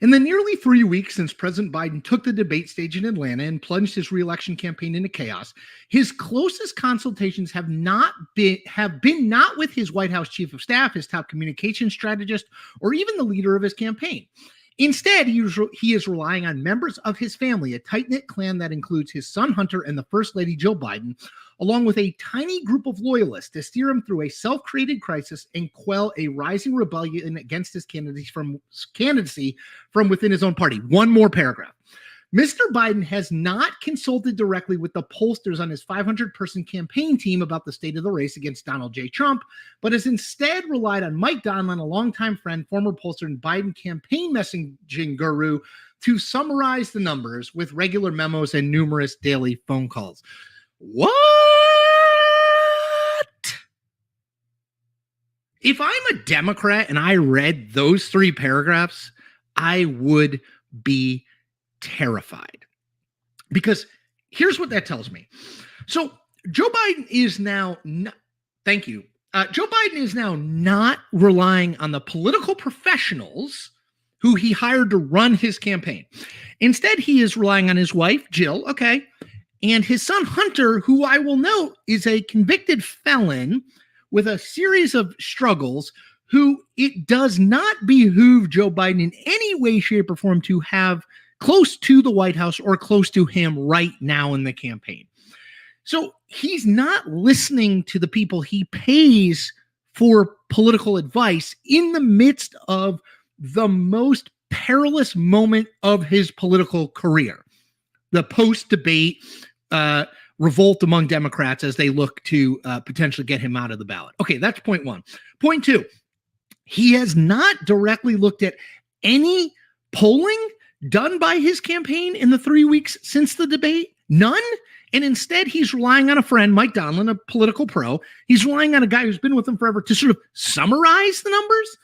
In the nearly 3 weeks since President Biden took the debate stage in Atlanta and plunged his re-election campaign into chaos, his closest consultations have been not with his White House chief of staff, his top communications strategist, or even the leader of his campaign. Instead, he is relying on members of his family, a tight-knit clan that includes his son Hunter and the First Lady Jill Biden, along with a tiny group of loyalists to steer him through a self-created crisis and quell a rising rebellion against his candidacy from within his own party. One more paragraph. Mr. Biden has not consulted directly with the pollsters on his 500-person campaign team about the state of the race against Donald J. Trump, but has instead relied on Mike Donlin, a longtime friend, former pollster, and Biden campaign messaging guru, to summarize the numbers with regular memos and numerous daily phone calls. What? If I'm a Democrat and I read those 3 paragraphs, I would be terrified. Because here's what that tells me. So Joe Biden is now, Joe Biden is now not relying on the political professionals who he hired to run his campaign. Instead, he is relying on his wife, Jill, and his son, Hunter, who I will note is a convicted felon with a series of struggles who it does not behoove Joe Biden in any way, shape, or form to have close to the White House or close to him right now in the campaign. So he's not listening to the people he pays for political advice in the midst of the most perilous moment of his political career, the post-debate revolt among Democrats as they look to potentially get him out of the ballot. Okay, that's point one. Point two, he has not directly looked at any polling done by his campaign in the 3 weeks since the debate. None. And instead, he's relying on a friend, Mike Donlin, a political pro. He's relying on a guy who's been with him forever to sort of summarize the numbers.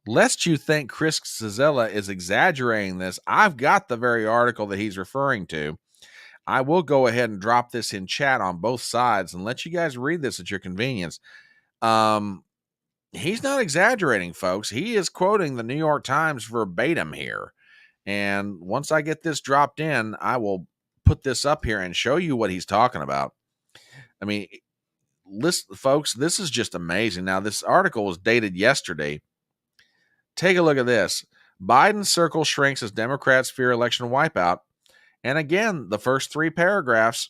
Lest you think Chris Cizella is exaggerating this, I've got the very article that he's referring to. I will go ahead and drop this in chat on both sides and let you guys read this at your convenience. He's not exaggerating, folks. He is quoting the New York Times verbatim here. And once I get this dropped in, I will put this up here and show you what he's talking about. I mean, listen, folks, this is just amazing. Now, this article was dated yesterday. Take a look at this. Biden's circle shrinks as Democrats fear election wipeout. And again, the first three paragraphs.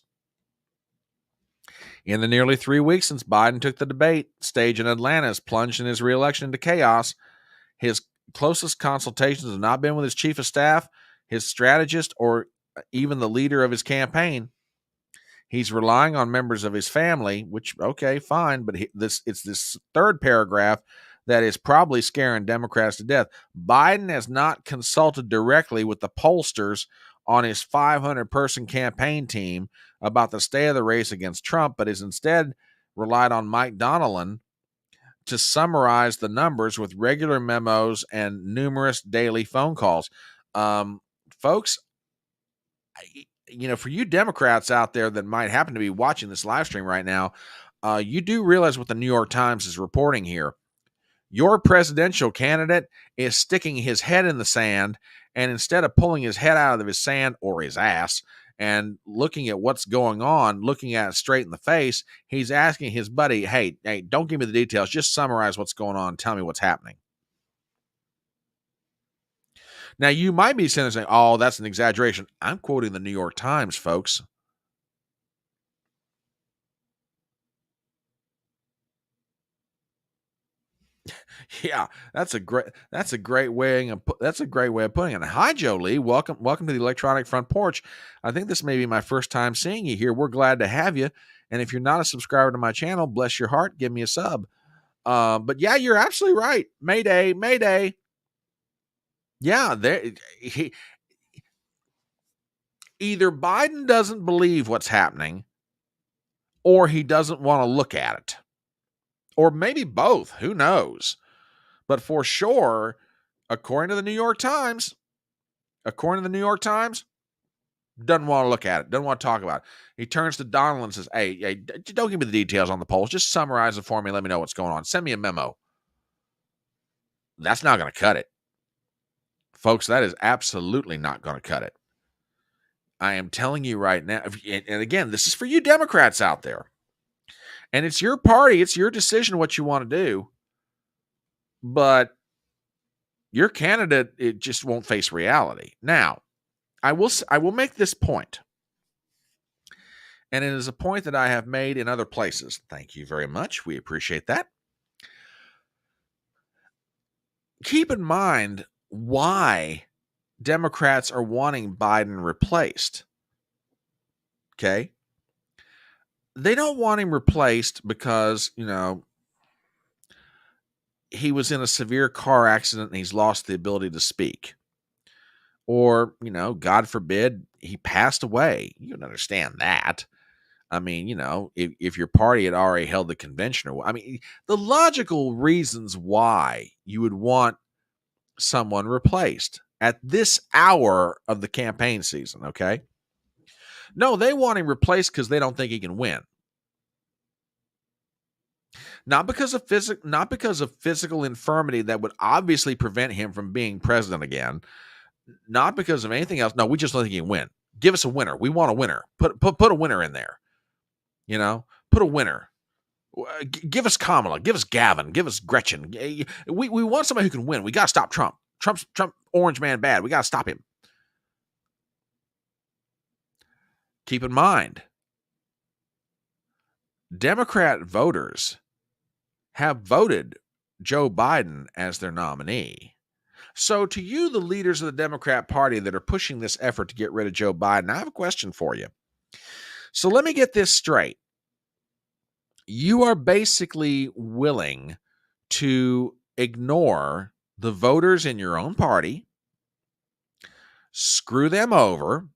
In the nearly 3 weeks since Biden took the debate stage in Atlanta has plunged in his reelection into chaos. His closest consultations have not been with his chief of staff, his strategist, or even the leader of his campaign. He's relying on members of his family, which, okay, fine, but it's this third paragraph that is probably scaring Democrats to death. Biden has not consulted directly with the pollsters on his 500-person campaign team about the state of the race against Trump, but has instead relied on Mike Donlin to summarize the numbers with regular memos and numerous daily phone calls. Folks, for you Democrats out there that might happen to be watching this live stream right now, you do realize what the New York Times is reporting here. Your presidential candidate is sticking his head in the sand, and instead of pulling his head out of his sand or his ass and looking at what's going on, looking at it straight in the face, he's asking his buddy, hey, don't give me the details. Just summarize what's going on. Tell me what's happening. Now, you might be sitting there saying, oh, that's an exaggeration. I'm quoting the New York Times, folks. Yeah, that's a great way of putting it. Hi, Jolie. Welcome to the Electronic Front Porch. I think this may be my first time seeing you here. We're glad to have you. And if you're not a subscriber to my channel, bless your heart, give me a sub. But yeah, you're absolutely right. Mayday, Mayday. Yeah, either Biden doesn't believe what's happening, or he doesn't want to look at it, or maybe both. Who knows? But for sure, according to the New York Times, doesn't want to look at it, doesn't want to talk about it. He turns to Donald and says, hey, don't give me the details on the polls. Just summarize it for me. Let me know what's going on. Send me a memo. That's not going to cut it. Folks, that is absolutely not going to cut it. I am telling you right now, and again, this is for you Democrats out there. And it's your party, it's your decision what you want to do. But your candidate, it just won't face reality. Now, I will make this point. And it is a point that I have made in other places. Thank you very much. We appreciate that. Keep in mind why Democrats are wanting Biden replaced. Okay? They don't want him replaced because, he was in a severe car accident and he's lost the ability to speak. Or, God forbid, he passed away. You don't understand that. I mean, if your party had already held the convention, the logical reasons why you would want someone replaced at this hour of the campaign season, okay? No, they want him replaced because they don't think he can win. Not because of physical infirmity that would obviously prevent him from being president again. Not because of anything else. No, we just don't think he can win. Give us a winner. We want a winner. Put a winner in there. You know, put a winner. Give us Kamala. Give us Gavin. Give us Gretchen. We want somebody who can win. We got to stop Trump. Trump, orange man bad. We got to stop him. Keep in mind, Democrat voters have voted Joe Biden as their nominee. So to you, the leaders of the Democrat Party that are pushing this effort to get rid of Joe Biden, I have a question for you. So let me get this straight. You are basically willing to ignore the voters in your own party, screw them over,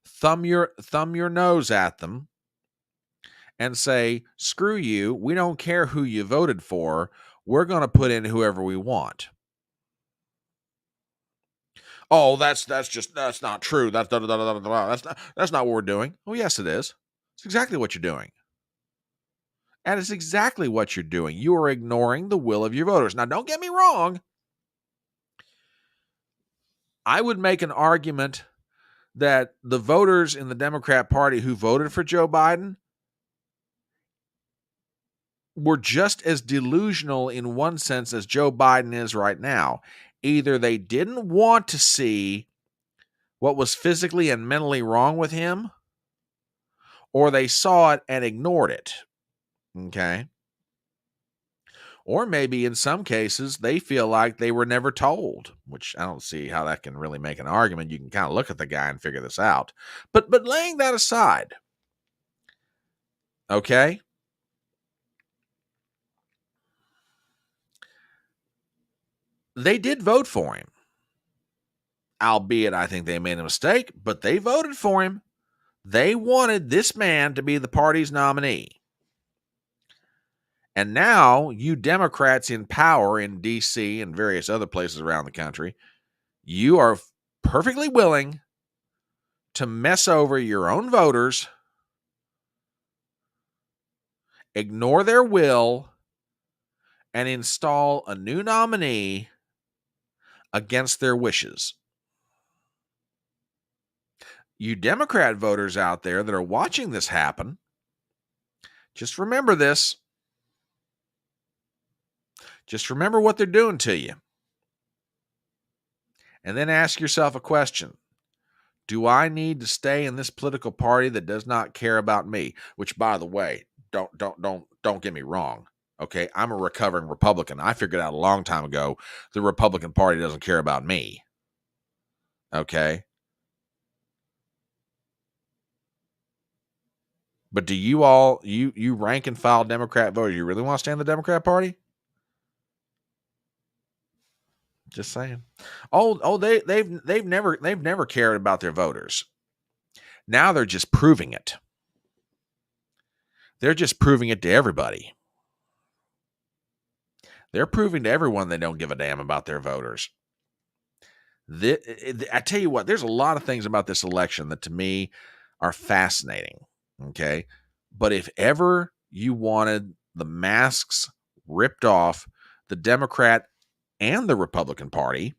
thumb your nose at them, and say, screw you, we don't care who you voted for, we're going to put in whoever we want. Oh, that's not true. That's not what we're doing. Oh, yes, it is. It's exactly what you're doing. And it's exactly what you're doing. You are ignoring the will of your voters. Now, don't get me wrong. I would make an argument that the voters in the Democrat Party who voted for Joe Biden were just as delusional in one sense as Joe Biden is right now. Either they didn't want to see what was physically and mentally wrong with him, or they saw it and ignored it. Okay? Or maybe in some cases, they feel like they were never told, which I don't see how that can really make an argument. You can kind of look at the guy and figure this out. But laying that aside, okay? They did vote for him. Albeit I think they made a mistake, but they voted for him. They wanted this man to be the party's nominee. And now you Democrats in power in D.C. and various other places around the country, you are perfectly willing to mess over your own voters, ignore their will, and install a new nominee against their wishes. You Democrat voters out there that are watching this happen, just remember this. Just remember what they're doing to you. And then ask yourself a question. Do I need to stay in this political party that does not care about me? Which, by the way, don't get me wrong. Okay, I'm a recovering Republican. I figured out a long time ago the Republican Party doesn't care about me. Okay? But do you all, you rank and file Democrat voters, you really want to stay in the Democrat Party? Just saying. They've never cared about their voters. Now they're just proving it. They're just proving it to everybody. They're proving to everyone they don't give a damn about their voters. I tell you what, there's a lot of things about this election that to me are fascinating. Okay. But if ever you wanted the masks ripped off the Democrat and the Republican Party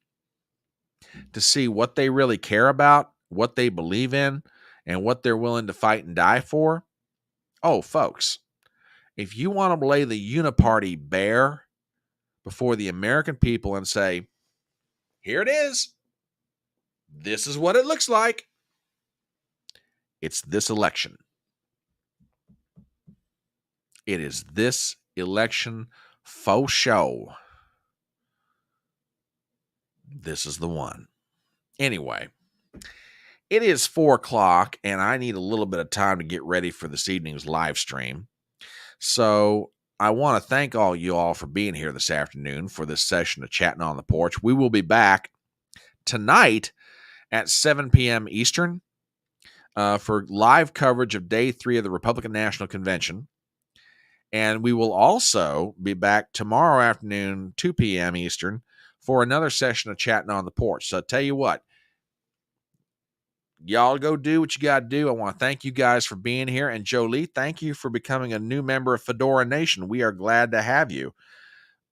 to see what they really care about, what they believe in, and what they're willing to fight and die for. Oh, folks, if you want to lay the uniparty bare before the American people and say, here it is, this is what it looks like, it's this election. It is this election faux show. This is the one. Anyway, it is 4:00 and I need a little bit of time to get ready for this evening's live stream. So I want to thank all you all for being here this afternoon for this session of Chatting on the Porch. We will be back tonight at 7 p.m. Eastern for live coverage of Day 3 of the Republican National Convention. And we will also be back tomorrow afternoon, 2 p.m. Eastern, for another session of Chatting on the Porch. So I tell you what, y'all go do what you got to do. I want to thank you guys for being here. And Jolie, thank you for becoming a new member of Fedora Nation. We are glad to have you.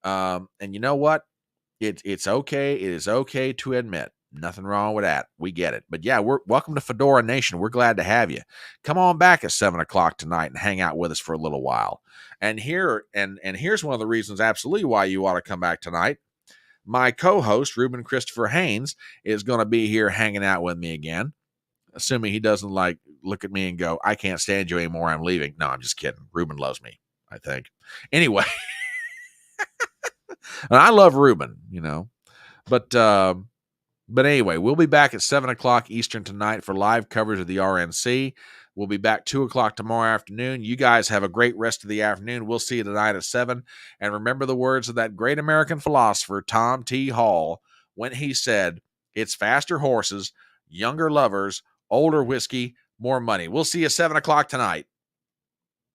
And you know what? It's okay. It is okay to admit Nothing wrong with that. We get it. But yeah, we're welcome to Fedora Nation. We're glad to have you. Come on back at 7 o'clock tonight and hang out with us for a little while. And here's one of the reasons absolutely why you ought to come back tonight. My co-host, Ruben Christopher Haynes, is going to be here hanging out with me again. Assuming he doesn't look at me and go, I can't stand you anymore, I'm leaving. No, I'm just kidding. Ruben loves me, I think. Anyway. And I love Ruben, But anyway, we'll be back at 7 o'clock Eastern tonight for live coverage of the RNC. We'll be back 2 o'clock tomorrow afternoon. You guys have a great rest of the afternoon. We'll see you tonight at 7. And remember the words of that great American philosopher, Tom T. Hall, when he said, it's faster horses, younger lovers, older whiskey, more money. We'll see you at 7 o'clock tonight.